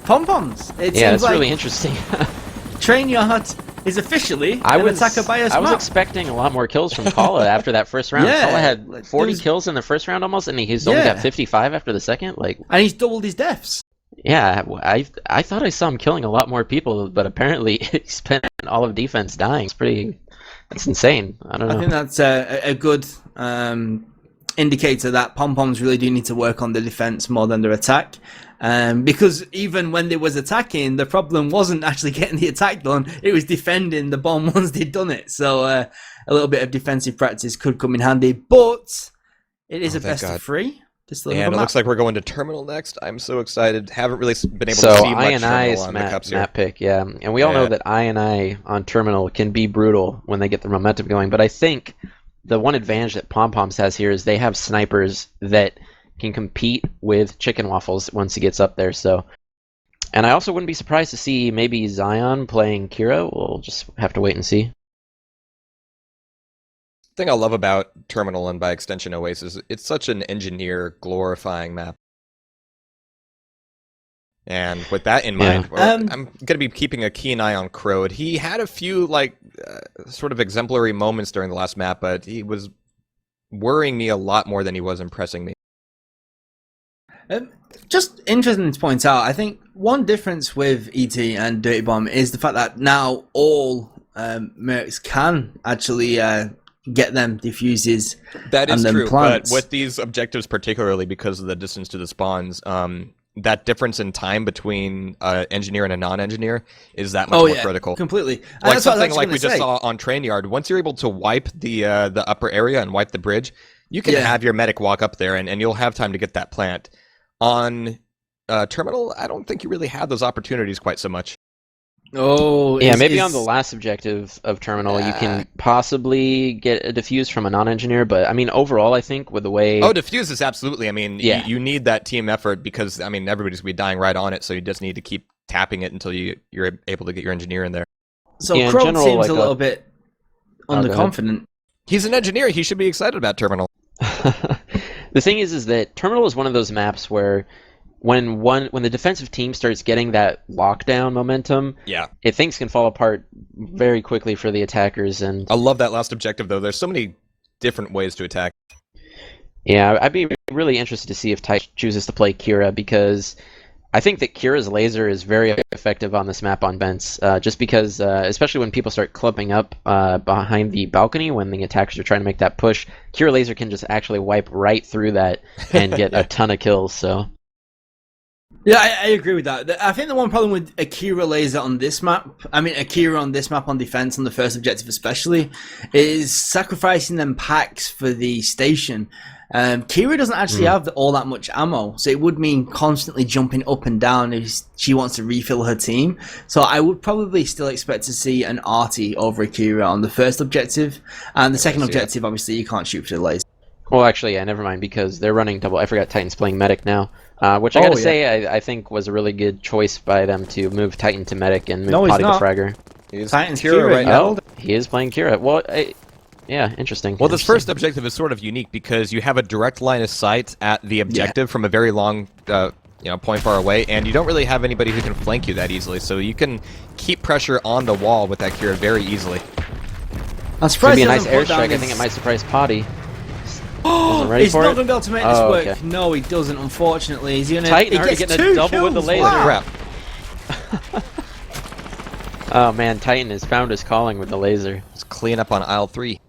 Speaker 1: PomPoms.
Speaker 3: Yeah, it's really interesting.
Speaker 1: Trainyard is officially
Speaker 3: I
Speaker 1: an
Speaker 3: was
Speaker 1: attacker bias
Speaker 3: I was
Speaker 1: map.
Speaker 3: expecting a lot more kills from Kala after that first round.
Speaker 1: Yeah,
Speaker 3: Kala had
Speaker 1: like,
Speaker 3: 40
Speaker 1: there's-
Speaker 3: kills in the first round almost, and he's only got
Speaker 1: Yeah.
Speaker 3: 55 after the second. Like,
Speaker 1: And he's doubled his deaths.
Speaker 3: yeah, I thought I saw him killing a lot more people, but apparently he spent all of defense dying. That's insane. I don't know.
Speaker 1: I think that's a good indicator that PomPoms really do need to work on the defense more than their attack. Because even when they was attacking, the problem wasn't actually getting the attack done, it was defending the bomb once they'd done it. So a little bit of defensive practice could come in handy, but it is a
Speaker 2: thank
Speaker 1: best
Speaker 2: God.
Speaker 1: of 3. Just a
Speaker 2: And
Speaker 1: little
Speaker 2: it
Speaker 1: map.
Speaker 2: looks like we're going to Terminal next. I'm so excited. Haven't really been able to
Speaker 3: So
Speaker 2: see much Terminal
Speaker 3: INI's
Speaker 2: on the cups here.
Speaker 3: map pick, yeah, and we all know
Speaker 2: Yeah.
Speaker 3: that INI on Terminal can be brutal when they get the momentum going. But I think the one advantage that PomPoms has here is they have snipers that can compete with Chicken Waffles once he gets up there. So, and I also wouldn't be surprised to see maybe Zion playing Kira. We'll just have to wait and see.
Speaker 2: Thing I love about Terminal and by extension Oasis, it's such an engineer glorifying map. And with that in mind, I'm going to be keeping a keen eye on Crowd. He had a few sort of exemplary moments during the last map, but he was worrying me a lot more than he was impressing me.
Speaker 1: Just interesting to point out, I think one difference with ET and Dirty Bomb is the fact that now all mercs can actually get them diffuses.
Speaker 2: That is
Speaker 1: and
Speaker 2: true,
Speaker 1: plants.
Speaker 2: but with these objectives particularly because of the distance to the spawns, that difference in time between engineer and a non-engineer is that much more critical.
Speaker 1: Completely. And
Speaker 2: Like
Speaker 1: that's what I was
Speaker 2: something
Speaker 1: actually
Speaker 2: like we
Speaker 1: gonna
Speaker 2: just
Speaker 1: say.
Speaker 2: saw on Trainyard, once you're able to wipe the upper area and wipe the bridge, you can have your medic walk up there and you'll have time to get that plant. On Terminal, I don't think you really have those opportunities quite so much.
Speaker 1: Oh,
Speaker 3: Yeah, maybe on the last objective of Terminal, you can possibly get a defuse from a non-engineer, but I mean, overall, I think with the way...
Speaker 2: Oh, defuse is absolutely. I mean,
Speaker 3: Yeah.
Speaker 2: you need that team effort because, I mean, everybody's going to be dying right on it, so you just need to keep tapping it until you're able to get your engineer in there.
Speaker 1: So
Speaker 3: Yeah, in
Speaker 1: Crow
Speaker 3: general,
Speaker 1: seems
Speaker 3: like
Speaker 1: a little bit
Speaker 3: go ahead.
Speaker 1: underconfident.
Speaker 2: He's an engineer. He should be excited about Terminal.
Speaker 3: The thing is that Terminal is one of those maps where when the defensive team starts getting that lockdown momentum,
Speaker 2: Yeah.
Speaker 3: things can fall apart very quickly for the attackers. And
Speaker 2: I love that last objective, though. There's so many different ways to attack.
Speaker 3: yeah, I'd be really interested to see if Ty chooses to play Kira, because I think that Kira's laser is very effective on this map on vents, just because, especially when people start clumping up behind the balcony when the attackers are trying to make that push, Kira laser can just actually wipe right through that and get a ton of kills. So
Speaker 1: Yeah, I agree with that. I think the one problem with Akira laser on this map, Akira on this map on defense, on the first objective especially, is sacrificing them packs for the station. Kira doesn't actually have all that much ammo, so it would mean constantly jumping up and down if she wants to refill her team. So I would probably still expect to see an arty over Akira on the first objective, and the second objective, obviously, you can't shoot for the laser.
Speaker 3: well, actually, yeah, never mind, because they're running double. I forgot Titan's playing medic now, which I gotta say I think was a really good choice by them to move Titan to medic and move Potty to fragger.
Speaker 2: He's
Speaker 1: Titan's
Speaker 2: Kira
Speaker 1: Kira,
Speaker 2: right now.
Speaker 3: Oh, he is playing Kira. Well, yeah, interesting.
Speaker 2: Well, this first objective is sort of unique because you have a direct line of sight at the objective from a very long, point far away, and you don't really have anybody who can flank you that easily. So you can keep pressure on the wall with that Kira very easily.
Speaker 1: I'm
Speaker 3: It's gonna
Speaker 1: surprised
Speaker 3: be
Speaker 1: he
Speaker 3: a nice
Speaker 1: doesn't put down
Speaker 3: airstrike. I
Speaker 1: his-
Speaker 3: think it might surprise Potty. Wasn't ready
Speaker 1: He's
Speaker 3: for
Speaker 1: not
Speaker 3: it?
Speaker 1: going to be able to make this
Speaker 3: Oh,
Speaker 1: work.
Speaker 3: okay.
Speaker 1: No, he doesn't, unfortunately. He's gonna,
Speaker 3: Titan
Speaker 1: he
Speaker 3: already
Speaker 1: gets
Speaker 3: getting a
Speaker 1: 2
Speaker 3: double with the
Speaker 1: kills.
Speaker 3: laser.
Speaker 1: Wow.
Speaker 2: Crap.
Speaker 3: Oh man, Titan has found his calling with the laser.
Speaker 2: Let's clean up on aisle 3.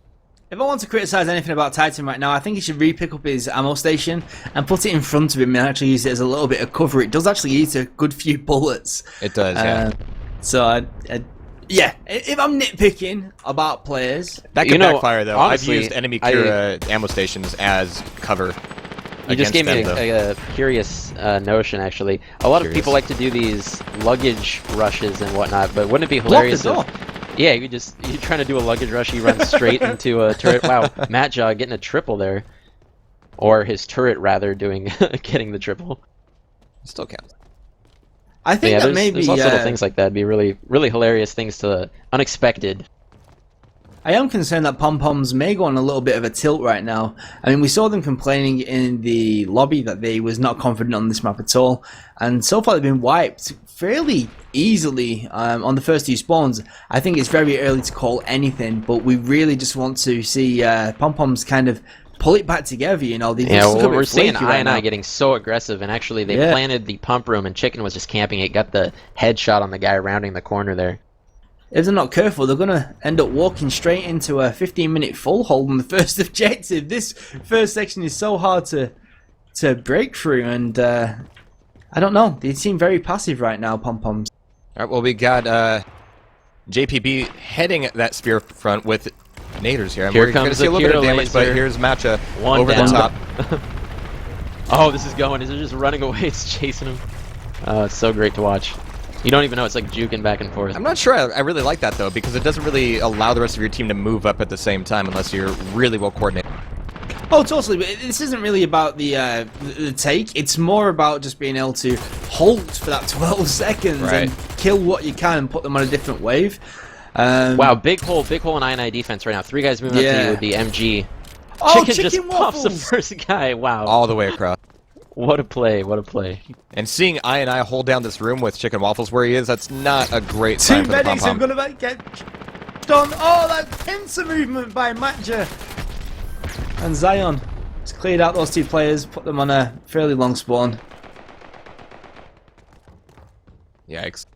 Speaker 1: If I want to criticize anything about Titan right now, I think he should re-pick up his ammo station and put it in front of him and actually use it as a little bit of cover. It does actually eat a good few bullets.
Speaker 2: It does, yeah.
Speaker 1: So, if I'm nitpicking about players,
Speaker 2: That could backfire, though.
Speaker 3: honestly,
Speaker 2: I've used enemy Kira ammo stations as cover.
Speaker 3: You just gave me
Speaker 2: them,
Speaker 3: a curious notion, actually. A lot of people like to do these luggage rushes and whatnot, but wouldn't it be hilarious
Speaker 1: block
Speaker 3: if... Yeah, you're trying to do a luggage rush, you run straight into a turret. Wow, Matt Jaw getting a triple there. Or his turret, rather, getting the triple.
Speaker 2: Still counts.
Speaker 1: I
Speaker 3: But
Speaker 1: think
Speaker 3: yeah,
Speaker 1: that
Speaker 3: there's
Speaker 1: maybe
Speaker 3: lots of little things like that. It'd be really, really hilarious things to... unexpected.
Speaker 1: I am concerned that PomPoms may go on a little bit of a tilt right now. I mean, we saw them complaining in the lobby that they was not confident on this map at all, and so far they've been wiped fairly easily on the first 2 spawns. I think it's very early to call anything, but we really just want to see PomPoms kind of pull it back together, you know.
Speaker 3: We're seeing INI getting so aggressive, and actually they planted the pump room, and Chicken was just camping it, got the headshot on the guy rounding the corner there.
Speaker 1: If they're not careful, they're going to end up walking straight into a 15-minute full hold on the first objective. This first section is so hard to break through, and I don't know. They seem very passive right now, PomPoms.
Speaker 2: All right, well, we got JPB heading that spear front with naders here. And
Speaker 3: Here
Speaker 2: we're going to see a little bit of damage, but here's Matcha over the top.
Speaker 3: Oh, this is going. Is it just running away? It's chasing him. It's so great to watch. You don't even know. It's like juking back and forth.
Speaker 2: I'm not sure I really like that, though, because it doesn't really allow the rest of your team to move up at the same time unless you're really well coordinated.
Speaker 1: Oh, totally. But this isn't really about the take. It's more about just being able to hold for that 12 seconds and kill what you can and put them on a different wave.
Speaker 3: Wow, big hole in INI defense right now. 3 guys moving up to you with the MG.
Speaker 1: Oh,
Speaker 3: Chicken just
Speaker 1: waffles.
Speaker 3: puffs the first guy. Wow.
Speaker 2: All the way across.
Speaker 3: What a play, what a play.
Speaker 2: And seeing INI hold down this room with Chicken Waffles where he is, that's not a great sign for the
Speaker 1: medics are
Speaker 2: PomPom.
Speaker 1: going to get done. Oh, that pincer movement by Matcha. And Zion has cleared out those 2 players, put them on a fairly long spawn.
Speaker 2: Yikes.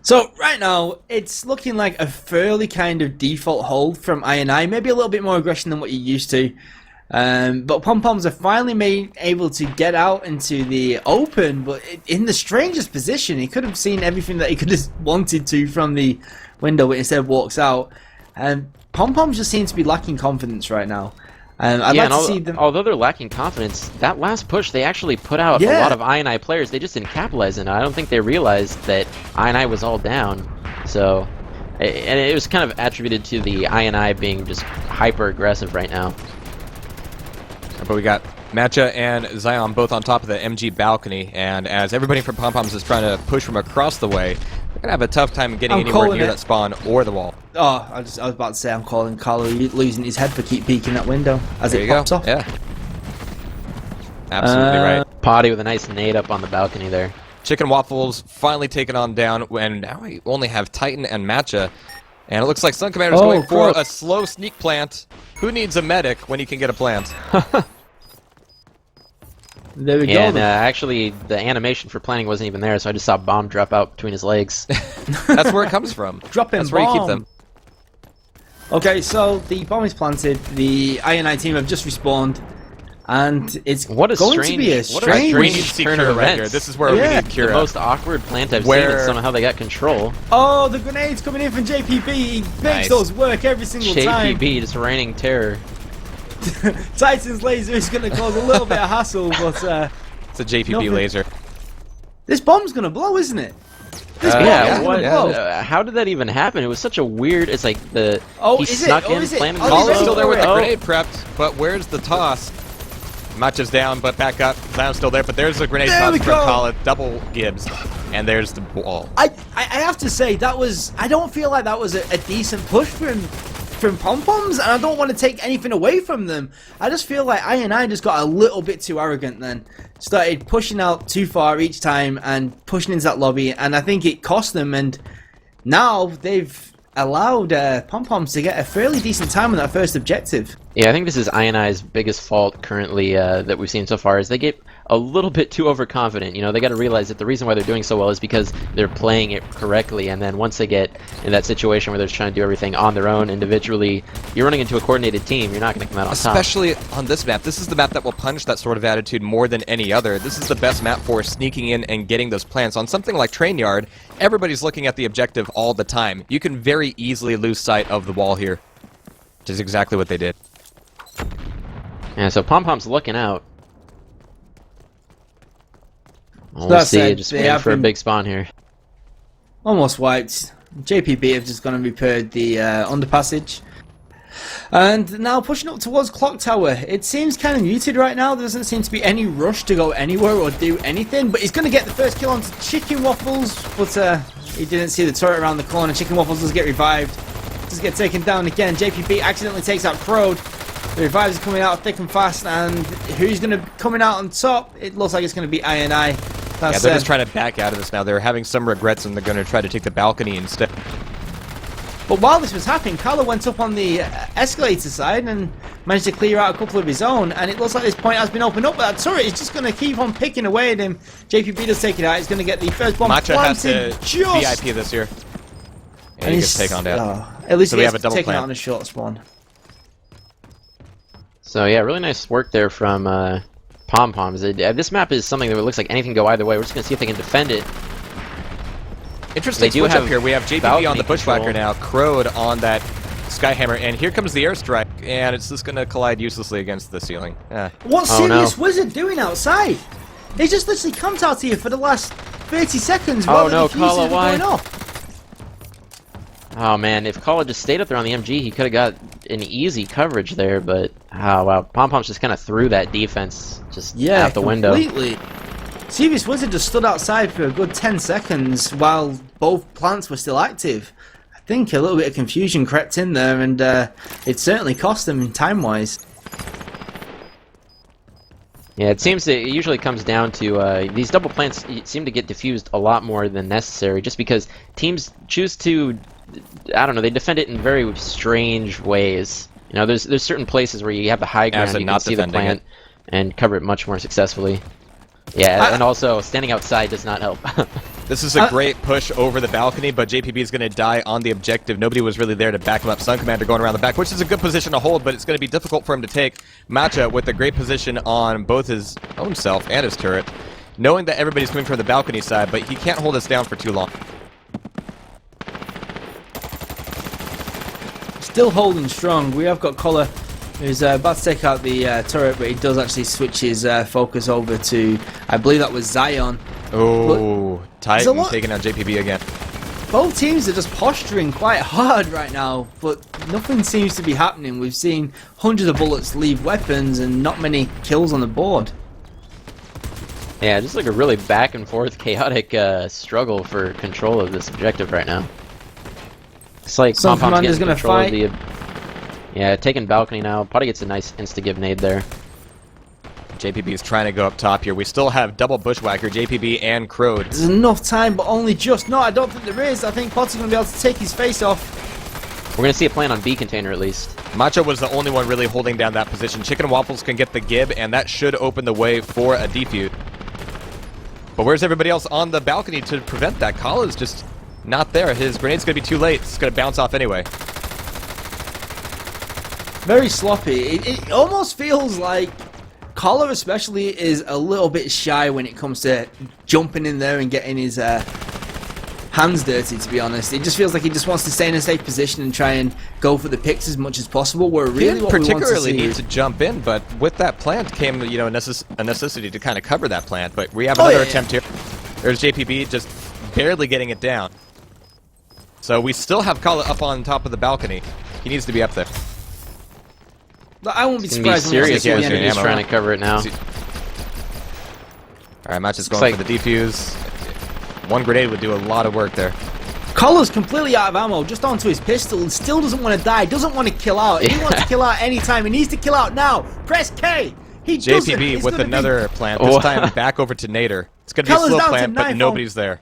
Speaker 1: So, right now, it's looking like a fairly kind of default hold from INI. Maybe a little bit more aggression than what you're used to. But PomPoms are finally able to get out into the open, but in the strangest position. He could have seen everything that he could have wanted to from the window, but instead walks out. And PomPoms just seem to be lacking confidence right now. I'd like to see them.
Speaker 3: Although they're lacking confidence, that last push they actually put out a lot of INI players. They just didn't capitalize on it. I don't think they realized that INI was all down. So, and it was kind of attributed to the INI being just hyper aggressive right now.
Speaker 2: But we got Matcha and Zion both on top of the MG balcony, and as everybody from PomPoms is trying to push from across the way, they're going to have a tough time getting anywhere near that spawn or the wall.
Speaker 1: Oh, I was about to say I'm calling Carlo losing his head for keep peeking that window as it pops off.
Speaker 2: Yeah. Absolutely right.
Speaker 3: Potty with a nice nade up on the balcony there.
Speaker 2: Chicken Waffles finally taken on down, and now we only have Titan and Matcha. And it looks like Sun Commander's going for a slow sneak plant. Who needs a medic when you can get a plant?
Speaker 1: There we go.
Speaker 3: And actually, the animation for planting wasn't even there, so I just saw bomb drop out between his legs.
Speaker 2: That's where it comes from.
Speaker 1: That's
Speaker 2: where you keep them.
Speaker 1: Okay, so the bomb is planted. The INI team have just respawned. And it's going to be a strange
Speaker 3: turn of
Speaker 2: right
Speaker 3: events.
Speaker 2: here. This is where we need Kira.
Speaker 3: The most awkward plant I've seen, and somehow they got control.
Speaker 1: Oh, the grenades coming in from JPB. He makes those work every single time.
Speaker 3: JPB just raining terror.
Speaker 1: Titan's laser is going to cause a little bit of hassle, but
Speaker 2: it's a JPB laser.
Speaker 1: This bomb's going to blow, isn't it?
Speaker 3: How did that even happen? It was such a weird. It's like he snuck in, planted the
Speaker 2: Call is still there with the grenade prepped, but where's the toss? Matcha's down, but back up. Zion's still there, but there's a grenade toss from Khaled, double Gibbs, and there's the wall.
Speaker 1: I have to say that was. I don't feel like that was a decent push from PomPoms, and I don't want to take anything away from them. I just feel like INI just got a little bit too arrogant then. Started pushing out too far each time and pushing into that lobby, and I think it cost them, and now they've allowed PomPoms to get a fairly decent time on that first objective.
Speaker 3: Yeah, I think this is INI's biggest fault currently that we've seen so far is they get a little bit too overconfident. You know, they got to realize that the reason why they're doing so well is because they're playing it correctly, and then once they get in that situation where they're trying to do everything on their own individually, you're running into a coordinated team, you're not going to come out on top.
Speaker 2: Especially on this map. This is the map that will punish that sort of attitude more than any other. This is the best map for sneaking in and getting those plants. On something like Trainyard, everybody's looking at the objective all the time. You can very easily lose sight of the wall here, which is exactly what they did.
Speaker 3: Yeah, so PomPom's looking out. We'll see, just waiting for a big spawn here.
Speaker 1: Almost wiped. JPB have just gone and repaired the underpassage. And now pushing up towards Clock Tower. It seems kind of muted right now. There doesn't seem to be any rush to go anywhere or do anything. But he's going to get the first kill onto Chicken Waffles. But he didn't see the turret around the corner. Chicken Waffles does get revived. Does get taken down again. JPB accidentally takes out Crowd. The revives are coming out thick and fast. And who's going to be coming out on top? It looks like it's going to be INI. That's
Speaker 2: they're just trying to back out of this now. They're having some regrets, and they're going to try to take the balcony instead.
Speaker 1: But while this was happening, Carlo went up on the escalator side and managed to clear out a couple of his own, and it looks like this point has been opened up, but that turret is just going to keep on picking away at him. JPB does take it out. He's going to get the first bomb
Speaker 2: Matcha has to
Speaker 1: just...
Speaker 2: VIP this year. And he gets taken on down.
Speaker 1: At least
Speaker 2: so
Speaker 1: he
Speaker 2: we
Speaker 1: gets
Speaker 2: have a double
Speaker 1: taken
Speaker 2: plant.
Speaker 1: out on a short spawn.
Speaker 3: So yeah, really nice work there from PomPoms. This map is something that looks like anything can go either way. We're just going to see if they can defend it.
Speaker 2: Interesting switch up here. We have JPB on the Bushwhacker now, Crowed on that Skyhammer, and here comes the airstrike, and it's just going to collide uselessly against the ceiling.
Speaker 1: What's Serious Wizard doing outside? He just literally camped out here for the last 30 seconds while the defusers were going off.
Speaker 3: Oh man, if Kala just stayed up there on the MG, he could have got an easy coverage there, but oh wow, PomPoms just kind of threw that defense just out the window.
Speaker 1: Completely. Serious Wizard just stood outside for a good 10 seconds while both plants were still active. I think a little bit of confusion crept in there, and it certainly cost them time-wise.
Speaker 3: Yeah, it seems that it usually comes down to these double plants seem to get diffused a lot more than necessary, just because teams choose to, I don't know, they defend it in very strange ways. You know, there's certain places where you have the high ground, you can see the plant and cover it much more successfully. Yeah, and also standing outside does not help.
Speaker 2: This is a great push over the balcony, but JPB is going to die on the objective. Nobody was really there to back him up. Sun Commander going around the back, which is a good position to hold, but it's going to be difficult for him to take. Matcha with a great position on both his own self and his turret, knowing that everybody's coming from the balcony side, but he can't hold us down for too long.
Speaker 1: Still holding strong. We have got Collar, who's about to take out the turret, but he does actually switch his focus over to, I believe that was Zion.
Speaker 2: Oh, Titan taking out JPB again.
Speaker 1: Both teams are just posturing quite hard right now, but nothing seems to be happening. We've seen hundreds of bullets leave weapons and not many kills on the board.
Speaker 3: Yeah, just like a really back and forth chaotic struggle for control of this objective right now. It's like
Speaker 1: Sun
Speaker 3: PomPoms
Speaker 1: Commander's
Speaker 3: getting
Speaker 1: gonna
Speaker 3: control
Speaker 1: fight.
Speaker 3: of the... Yeah, taking balcony now. Probably gets a nice insta-give nade there.
Speaker 2: JPB is trying to go up top here. We still have double Bushwhacker, JPB and Crowed.
Speaker 1: There's enough time, but only just. No, I don't think there is. I think Potter's going to be able to take his face off.
Speaker 3: We're going to see a plan on B container at least.
Speaker 2: Macho was the only one really holding down that position. Chicken and Waffles can get the gib, and that should open the way for a defuse. But where's everybody else on the balcony to prevent that? Kala's just not there. His grenade's going to be too late. It's going to bounce off anyway.
Speaker 1: Very sloppy. It almost feels like Collar especially is a little bit shy when it comes to jumping in there and getting his hands dirty, to be honest. It just feels like he just wants to stay in a safe position and try and go for the picks as much as possible. Where really what
Speaker 2: particularly
Speaker 1: we want
Speaker 2: need to jump in, but with that plant came, you know, a necessity to kind of cover that plant. But we have another attempt here. There's JPB just barely getting it down. So we still have Kala up on top of the balcony. He needs to be up there.
Speaker 1: I won't be surprised.
Speaker 3: Serious he's trying to cover it now.
Speaker 2: Alright, Match is going for the defuse. One grenade would do a lot of work there.
Speaker 1: Collar's completely out of ammo, just onto his pistol, and still doesn't want to die, doesn't want to kill out. If he wants to kill out anytime, he needs to kill out now. Press K! He doesn't.
Speaker 2: JPB with another plant, this time back over to Nader. It's going to be a slow plant, but nobody's there.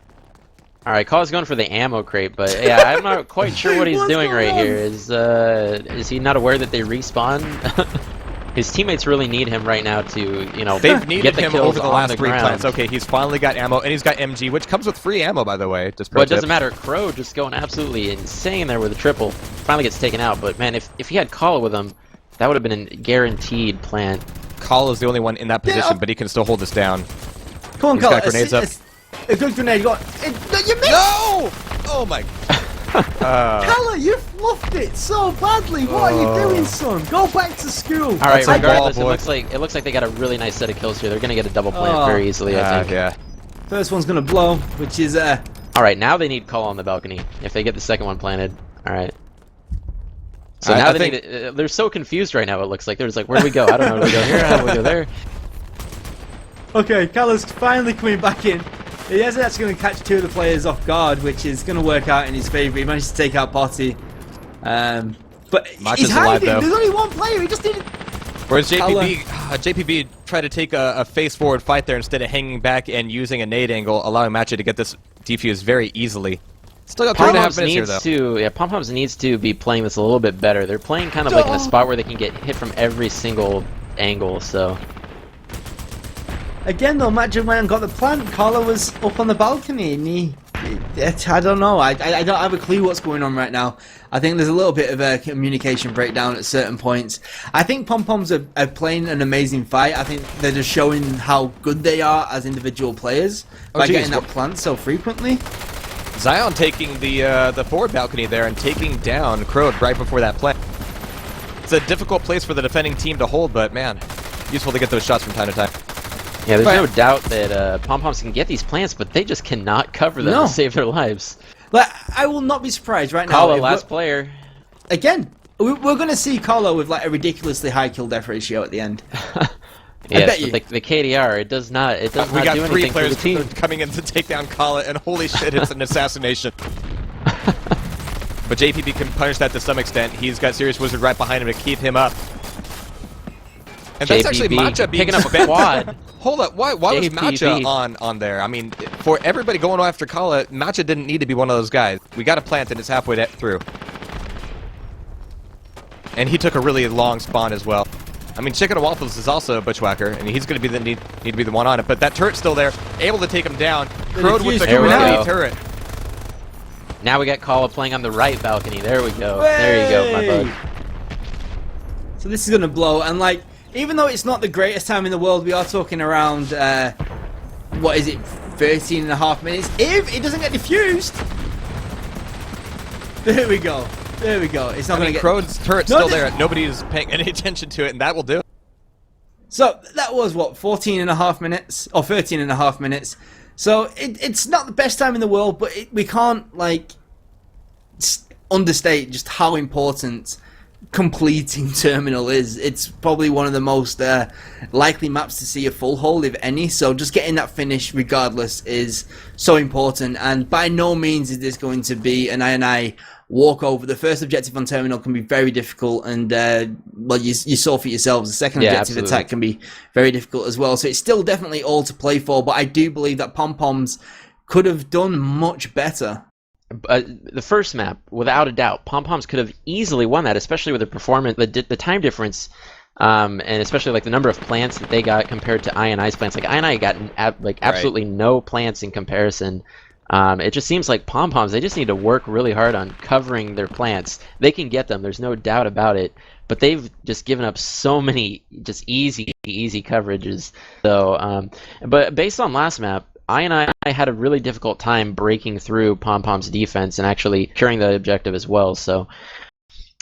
Speaker 3: Alright, Collar's going for the ammo crate, but yeah, I'm not quite sure what he's doing right here. Is he not aware that they respawn? His teammates really need him right now to, you know,
Speaker 2: they've needed him over the last three
Speaker 3: ground.
Speaker 2: plants. Okay, he's finally got ammo, and he's got MG, which comes with free ammo, by the way. Just
Speaker 3: but it doesn't matter. Crow just going absolutely insane there with a triple. Finally gets taken out, but man, if he had Kala with him, that would have been a guaranteed plant.
Speaker 2: Kala's the only one in that position, but he can still hold us down.
Speaker 1: Come on,
Speaker 2: He's got grenades up.
Speaker 1: A good grenade. You missed!
Speaker 2: No! Oh my...
Speaker 1: Kala, you fluffed it so badly. What are you doing, son? Go back to school.
Speaker 3: All right, regardless, it looks like they got a really nice set of kills here. They're gonna get a double plant very easily, I think.
Speaker 2: Yeah.
Speaker 1: First one's gonna blow, which is
Speaker 3: All right, now they need Kala on the balcony. If they get the second one planted, all right. So now they need. They're so confused right now. It looks like they're just like, where do we go? I don't know. Do we go here? How do we go there?
Speaker 1: Okay, Kala's finally coming back in. He is actually going to catch two of the players off guard, which is going to work out in his favour. He managed to take out Potty. But he's hiding. There's only one player. He just needed...
Speaker 2: Where's JPB? JPB tried to take a face-forward fight there instead of hanging back and using a nade angle, allowing Matcha to get this defuse very easily. Still got 3.5 minutes here, though.
Speaker 3: PomPoms needs to be playing this a little bit better. They're playing kind of like in a spot where they can get hit from every single angle, so...
Speaker 1: Again, though, Matcha went and got the plant. Carla was up on the balcony, and I don't know. I don't have a clue what's going on right now. I think there's a little bit of a communication breakdown at certain points. I think PomPoms are playing an amazing fight. I think they're just showing how good they are as individual players by getting that plant so frequently.
Speaker 2: Zion taking the forward balcony there and taking down Ro8 right before that play. It's a difficult place for the defending team to hold, but man, useful to get those shots from time to time.
Speaker 3: Yeah, there's no doubt that PomPoms can get these plants, but they just cannot cover them to save their lives.
Speaker 1: Like, I will not be surprised right now.
Speaker 3: Carla, last player.
Speaker 1: Again, we're going to see Carla with like a ridiculously high kill death ratio at the end.
Speaker 2: Yes,
Speaker 3: but the KDR, it does not do anything for the team.
Speaker 2: We got 3 players coming in to take down Carla, and holy shit, it's an assassination. But JPB can punish that to some extent. He's got Serious Wizard right behind him to keep him up. And that's actually Matcha being
Speaker 3: picking up a quad.
Speaker 2: Hold up, why was Matcha on there? I mean, for everybody going after Carla, Matcha didn't need to be one of those guys. We got a plant and it's halfway through. And he took a really long spawn as well. I mean, Chicken and Waffles is also a Bushwhacker, and he's going to be need to be the one on it. But that turret's still there, able to take him down. Ro8 with the great turret.
Speaker 3: Now we got Carla playing on the right balcony. There we go. There you go, my bud.
Speaker 1: So this is going to blow, and like, even though it's not the greatest time in the world, we are talking around, what is it, 13.5 minutes? If it doesn't get diffused! There we go. There we go. It's not going to get...
Speaker 2: Ro8's turret's still there. Nobody's paying any attention to it, and that will do it.
Speaker 1: So, that was, what, 14.5 minutes? Or 13.5 minutes. So, it's not the best time in the world, but we can't, like, understate just how important completing Terminal is. It's probably one of the most likely maps to see a full hold, if any, so just getting that finish regardless is so important, and by no means is this going to be an INI walkover. The first objective on Terminal can be very difficult, and well, you saw for yourselves, the second objective attack can be very difficult as well, so it's still definitely all to play for, but I do believe that PomPoms could have done much better.
Speaker 3: The first map, without a doubt, PomPoms could have easily won that, especially with the performance, the time difference, and especially like the number of plants that they got compared to INI's plants. Like INI got absolutely no plants in comparison. It just seems like PomPoms, they just need to work really hard on covering their plants. They can get them, there's no doubt about it, but they've just given up so many just easy coverages. So, but based on last map, I had a really difficult time breaking through PomPom's defense and actually carrying the objective as well. So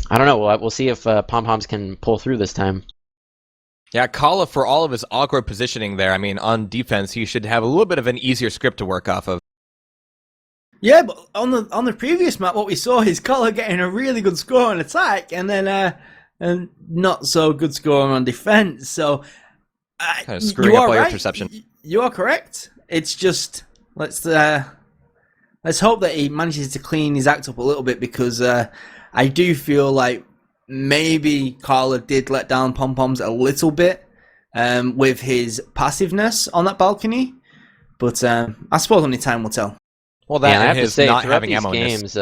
Speaker 3: I don't know. We'll see if PomPoms can pull through this time.
Speaker 2: Yeah, Kala, for all of his awkward positioning there, I mean, on defense, he should have a little bit of an easier script to work off of.
Speaker 1: Yeah, but on the previous map, what we saw is Kala getting a really good score on attack, and then and not so good score on defense. So
Speaker 2: kind of screwing up all your perception.
Speaker 1: You are correct. It's just let's hope that he manages to clean his act up a little bit, because I do feel like maybe Carla did let down PomPoms a little bit with his passiveness on that balcony, but I suppose only time will tell.
Speaker 2: Well, that
Speaker 3: and I have to say,
Speaker 2: not
Speaker 3: throughout
Speaker 2: having
Speaker 3: these
Speaker 2: ammo
Speaker 3: games,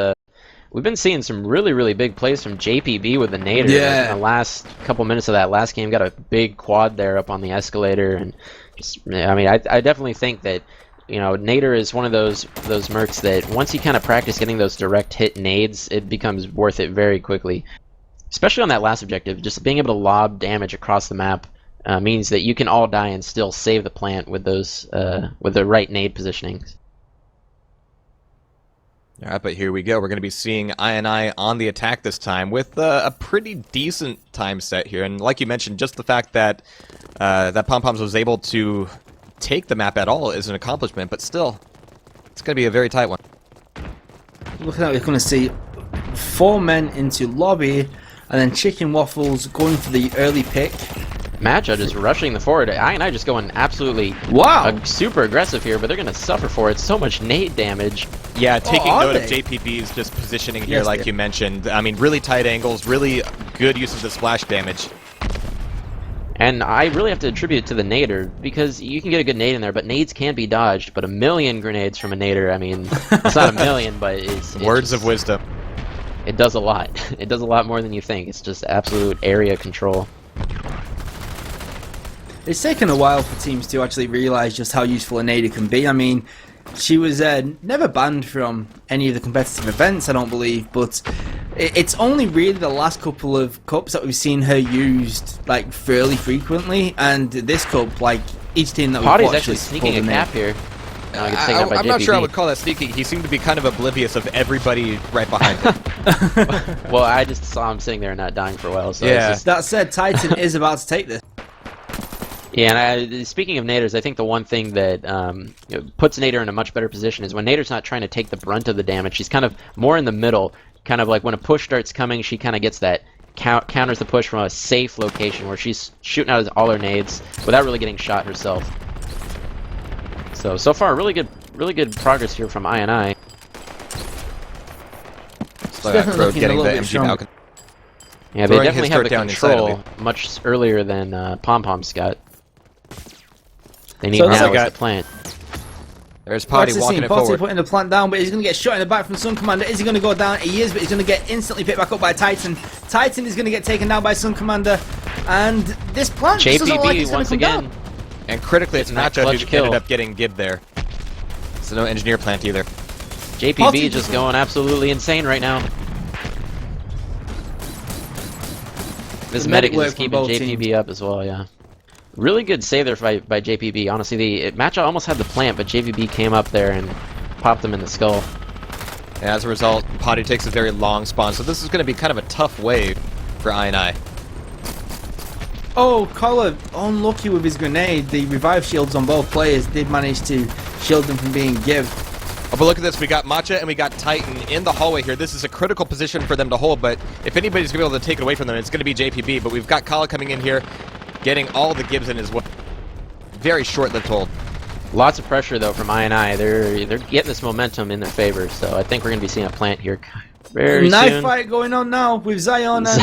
Speaker 3: we've been seeing some really big plays from JPB with the nader.
Speaker 1: Yeah.
Speaker 3: Like in the last couple minutes of that last game, got a big quad there up on the escalator, and just, I mean, I definitely think that, you know, nader is one of those mercs that once you kind of practice getting those direct hit nades, it becomes worth it very quickly. Especially on that last objective, just being able to lob damage across the map means that you can all die and still save the plant with those with the right nade positionings.
Speaker 2: All right, but here we go. We're going to be seeing INI on the attack this time with a pretty decent time set here. And like you mentioned, just the fact that that PomPoms was able to take the map at all is an accomplishment, but still, it's going to be a very tight one.
Speaker 1: Looking at, we're going to see 4 men into lobby, and then Chicken Waffles going for the early pick.
Speaker 3: Matcha just rushing the forward. INI just going absolutely super aggressive here, but they're going to suffer for it. So much nade damage.
Speaker 2: Yeah, taking note of JPB's just positioning here, like you mentioned. I mean, really tight angles, really good use of the splash damage.
Speaker 3: And I really have to attribute it to the nader, because you can get a good nade in there, but nades can be dodged, but a million grenades from a nader, I mean, it's not a million, but it's
Speaker 2: Words of wisdom.
Speaker 3: It does a lot. It does a lot more than you think. It's just absolute area control.
Speaker 1: It's taken a while for teams to actually realise just how useful a nader can be. I mean, she was never banned from any of the competitive events, I don't believe, but it's only really the last couple of cups that we've seen her used like fairly frequently, and this cup, like each team that we've
Speaker 3: Potty's
Speaker 1: watched
Speaker 3: actually
Speaker 1: has
Speaker 3: sneaking a
Speaker 1: pulled
Speaker 3: cap here.
Speaker 2: I'm not sure I would call that sneaking. He seemed to be kind of oblivious of everybody right behind him.
Speaker 3: Well, I just saw him sitting there not dying for a while. So
Speaker 2: Yeah.
Speaker 1: That said, Titan is about to take this.
Speaker 3: Yeah, and speaking of naders, I think the one thing that puts Nader in a much better position is when Nader's not trying to take the brunt of the damage. She's kind of more in the middle, kind of like when a push starts coming, she kind of gets that counters the push from a safe location where she's shooting out all her nades without really getting shot herself. So far, really good progress here from INI.
Speaker 2: So that Crow getting the MG Falcon.
Speaker 3: Yeah, they definitely have the control much earlier than PomPoms got. They need now is the plant.
Speaker 2: There's Potty walking it forward.
Speaker 1: Putting the plant down, but he's going to get shot in the back from Sun Commander. Is he going to go down? He is, but he's going to get instantly picked back up by Titan. Titan is going to get taken down by Sun Commander, and this plant just doesn't look like it's going to come down.
Speaker 2: And critically, it's Matcha who ended up getting Gib there. So no engineer plant either.
Speaker 3: JPB just going absolutely insane right now. This medic is keeping JPB up as well, yeah. Really good save there by JPB. Honestly, Matcha almost had the plant, but JPB came up there and popped him in the skull.
Speaker 2: And as a result, Potty takes a very long spawn, so this is going to be kind of a tough wave for INI.
Speaker 1: Oh, Collar unlucky with his grenade. The revive shields on both players did manage to shield them from being give.
Speaker 2: Oh, but look at this. We got Matcha and we got Titan in the hallway here. This is a critical position for them to hold, but if anybody's going to be able to take it away from them, it's going to be JPB. But we've got Kala coming in here, getting all the Gibbs in as well. Very short-lived hold.
Speaker 3: Lots of pressure, though, from INI. They're getting this momentum in their favor, so I think we're going to be seeing a plant here very soon.
Speaker 1: Knife fight going on now with Zion and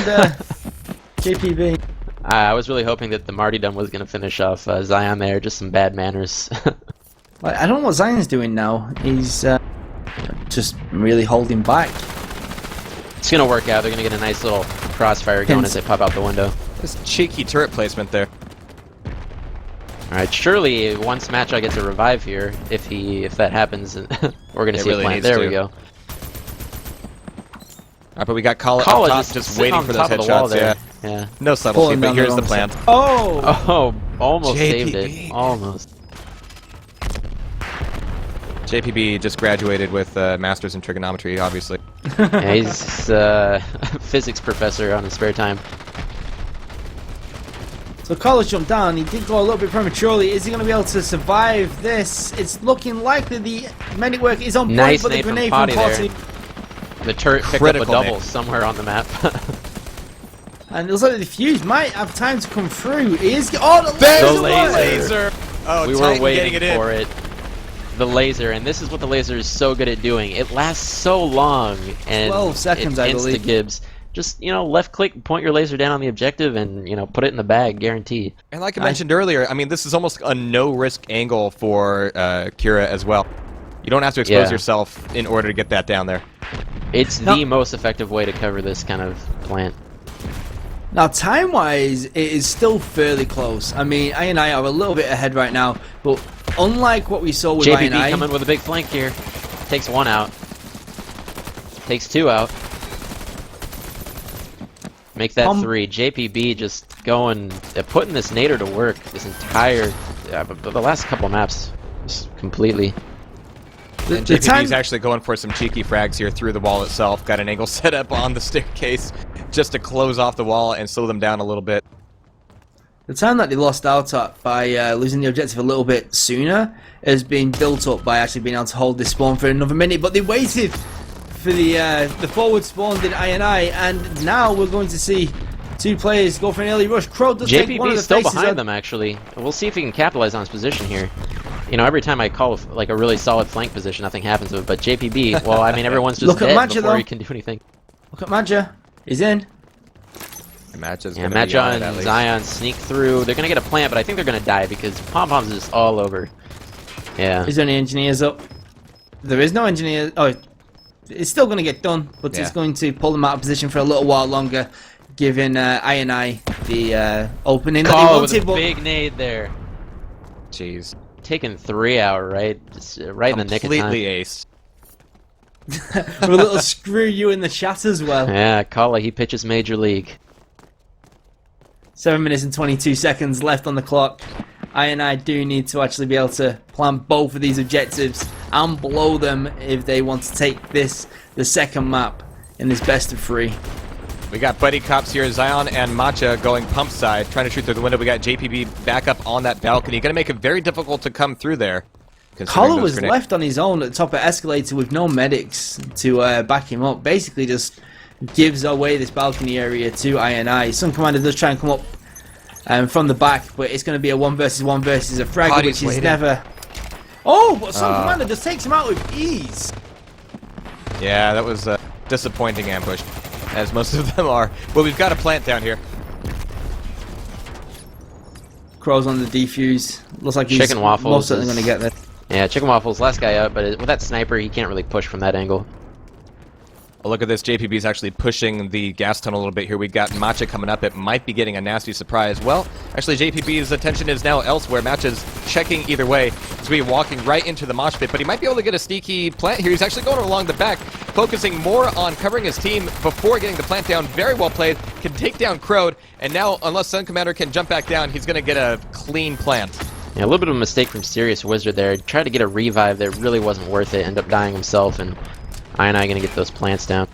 Speaker 1: JPB.
Speaker 3: I was really hoping that the martyrdom was going to finish off Zion there. Just some bad manners.
Speaker 1: I don't know what Zion's doing now. He's just really holding back.
Speaker 3: It's going to work out. They're going to get a nice little crossfire going as they pop out the window.
Speaker 2: This cheeky turret placement there.
Speaker 3: Alright, surely once Matcha gets a revive here, if that happens, we're going to see a plant. There we go.
Speaker 2: Alright, but we got Kala up top just waiting for those headshots.
Speaker 3: Yeah.
Speaker 2: No subtlety, but here's the plant.
Speaker 1: Oh!
Speaker 3: Almost saved it. Almost.
Speaker 2: JPB just graduated with Masters in Trigonometry, obviously.
Speaker 3: Yeah, he's a physics professor on his spare time.
Speaker 1: So College jumped down. He did go a little bit prematurely. Is he going to be able to survive this? It's looking likely the medic work is on point, but the grenade from Potty.
Speaker 3: The turret picked up a double somewhere on the map.
Speaker 1: And it looks like the fuse might have time to come through. He is... Oh, the
Speaker 2: laser! Oh,
Speaker 3: we were waiting for it. The laser, and this is what the laser is so good at doing. It lasts so long, and
Speaker 1: 12 seconds, I believe.
Speaker 3: Insta-Gibbs. Just, left click, point your laser down on the objective, and, put it in the bag, guaranteed.
Speaker 2: And like I mentioned earlier, I mean, this is almost a no-risk angle for Kira as well. You don't have to expose yourself in order to get that down there.
Speaker 3: It's the most effective way to cover this kind of plant.
Speaker 1: Now, time-wise, it is still fairly close. I mean, INI are a little bit ahead right now, but unlike what we saw with
Speaker 3: JPB
Speaker 1: INI...
Speaker 3: coming with a big flank here. Takes one out. Takes two out. Makes that three. JPB just going... putting this nader to work this entire... the last couple maps, just completely...
Speaker 2: And JPB's actually going for some cheeky frags here through the wall itself. Got an angle set up on the staircase just to close off the wall and slow them down a little bit.
Speaker 1: The time that they lost out at by losing the objective a little bit sooner has been built up by actually being able to hold this spawn for another minute. But they waited for the forward spawn in INI, and now we're going to see two players go for an early rush. Crow does take one of the
Speaker 3: still behind them, actually. We'll see if he can capitalize on his position here. Every time I call like a really solid flank position, nothing happens to it. But JPB, well, I mean, everyone's just dead before he can do anything.
Speaker 1: Look at Matcha. He's in.
Speaker 2: Matcha's
Speaker 3: Yeah,
Speaker 2: gonna be
Speaker 3: Matcha
Speaker 2: on it, at
Speaker 3: and
Speaker 2: least.
Speaker 3: Zion sneak through. They're gonna get a plant, but I think they're gonna die because PomPoms is all over. Yeah.
Speaker 1: Is there any engineers up? There is no engineer. Oh, it's still going to get done, but it's going to pull them out of position for a little while longer, giving INI the opening that
Speaker 3: Call
Speaker 1: they
Speaker 3: with
Speaker 1: wanted.
Speaker 3: a big nade there.
Speaker 2: Jeez.
Speaker 3: Taking 3 out, right? Just right in the nick of time.
Speaker 2: Completely aced.
Speaker 1: With a little screw you in the chat as well.
Speaker 3: Yeah, Kala, he pitches Major League.
Speaker 1: 7 minutes and 22 seconds left on the clock. INI do need to actually be able to plant both of these objectives and blow them if they want to take this, the second map, in this best of 3.
Speaker 2: We got buddy cops here, Zion and Matcha going pump side, trying to shoot through the window. We got JPB back up on that balcony. Going to make it very difficult to come through there.
Speaker 1: Collar was left on his own at the top of escalator with no medics to back him up. Basically just gives away this balcony area to INI. Sun Commander does try and come up from the back, but it's going to be a 1 versus 1 versus a frag, which is never... Oh, but Sun Commander just takes him out with ease.
Speaker 2: Yeah, that was a disappointing ambush, as most of them are. But we've got a plant down here.
Speaker 1: Crow's on the defuse. Looks like he's
Speaker 3: Chicken Waffles
Speaker 1: most certainly going to get there.
Speaker 3: Yeah, Chicken Waffles, last guy up, but with that sniper, he can't really push from that angle.
Speaker 2: Oh, look at this. JPB's actually pushing the gas tunnel a little bit here. We got Matcha coming up. It might be getting a nasty surprise. Well, actually, JPB's attention is now elsewhere. Matcha's checking either way. He's going to be walking right into the mosh pit, but he might be able to get a sneaky plant here. He's actually going along the back, focusing more on covering his team before getting the plant down. Very well played. Can take down Crowd, and now, unless Sun Commander can jump back down, he's going to get a clean plant.
Speaker 3: Yeah, a little bit of a mistake from Serious Wizard there. Tried to get a revive that really wasn't worth it. Ended up dying himself, and INI gonna get those plants down.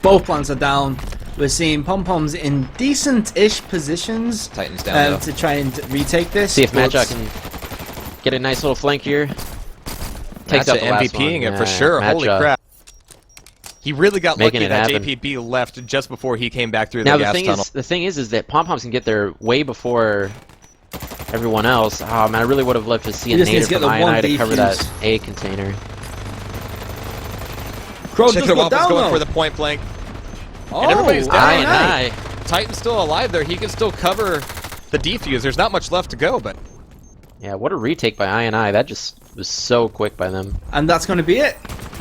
Speaker 1: Both plants are down. We're seeing PomPoms in decent-ish positions
Speaker 2: Titans down,
Speaker 1: to try and retake this.
Speaker 3: See if Matcha can get a nice little flank here. Takes out the last
Speaker 2: MVPing
Speaker 3: one.
Speaker 2: it for sure.
Speaker 3: Matcha.
Speaker 2: Holy crap. He really got
Speaker 3: Making
Speaker 2: lucky
Speaker 3: it
Speaker 2: that
Speaker 3: happen.
Speaker 2: JPB left just before he came back through
Speaker 3: Now
Speaker 2: the gas tunnel.
Speaker 3: the thing is that PomPoms can get there way before everyone else. Oh man, I really would have loved to see a
Speaker 1: He just needs
Speaker 3: native
Speaker 1: to
Speaker 3: from
Speaker 1: get the one
Speaker 3: INI to cover that
Speaker 1: defuse.
Speaker 3: A container.
Speaker 1: Crow
Speaker 2: Check
Speaker 1: does
Speaker 2: the
Speaker 1: go
Speaker 2: Waffles
Speaker 1: down,
Speaker 2: going
Speaker 1: though.
Speaker 2: for the point blank.
Speaker 1: Oh,
Speaker 2: And everybody's down.
Speaker 3: INI.
Speaker 2: Titan's still alive there. He can still cover the defuse. There's not much left to go, but
Speaker 3: Yeah, what a retake by INI. That just was so quick by them.
Speaker 1: And that's going to be it.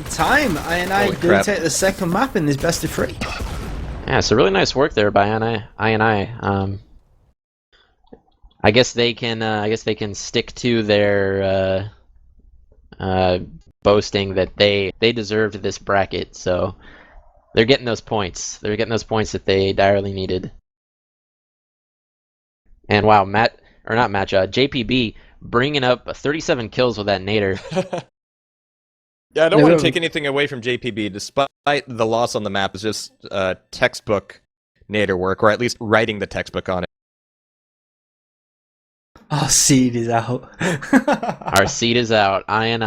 Speaker 1: Time. INI
Speaker 2: Holy
Speaker 1: do
Speaker 2: crap.
Speaker 1: take the second map in this best of 3.
Speaker 3: Yeah, so really nice work there by INI. I guess they can stick to their boasting that they deserved this bracket. So they're getting those points. They're getting those points that they direly needed. And wow, JPB bringing up 37 kills with that nader.
Speaker 2: yeah, I don't
Speaker 1: They
Speaker 2: want
Speaker 1: were-
Speaker 2: to take anything away from JPB. Despite the loss on the map, is just textbook nader work, or at least writing the textbook on it.
Speaker 1: Oh, Seed is out.
Speaker 3: Our seed is out. INI.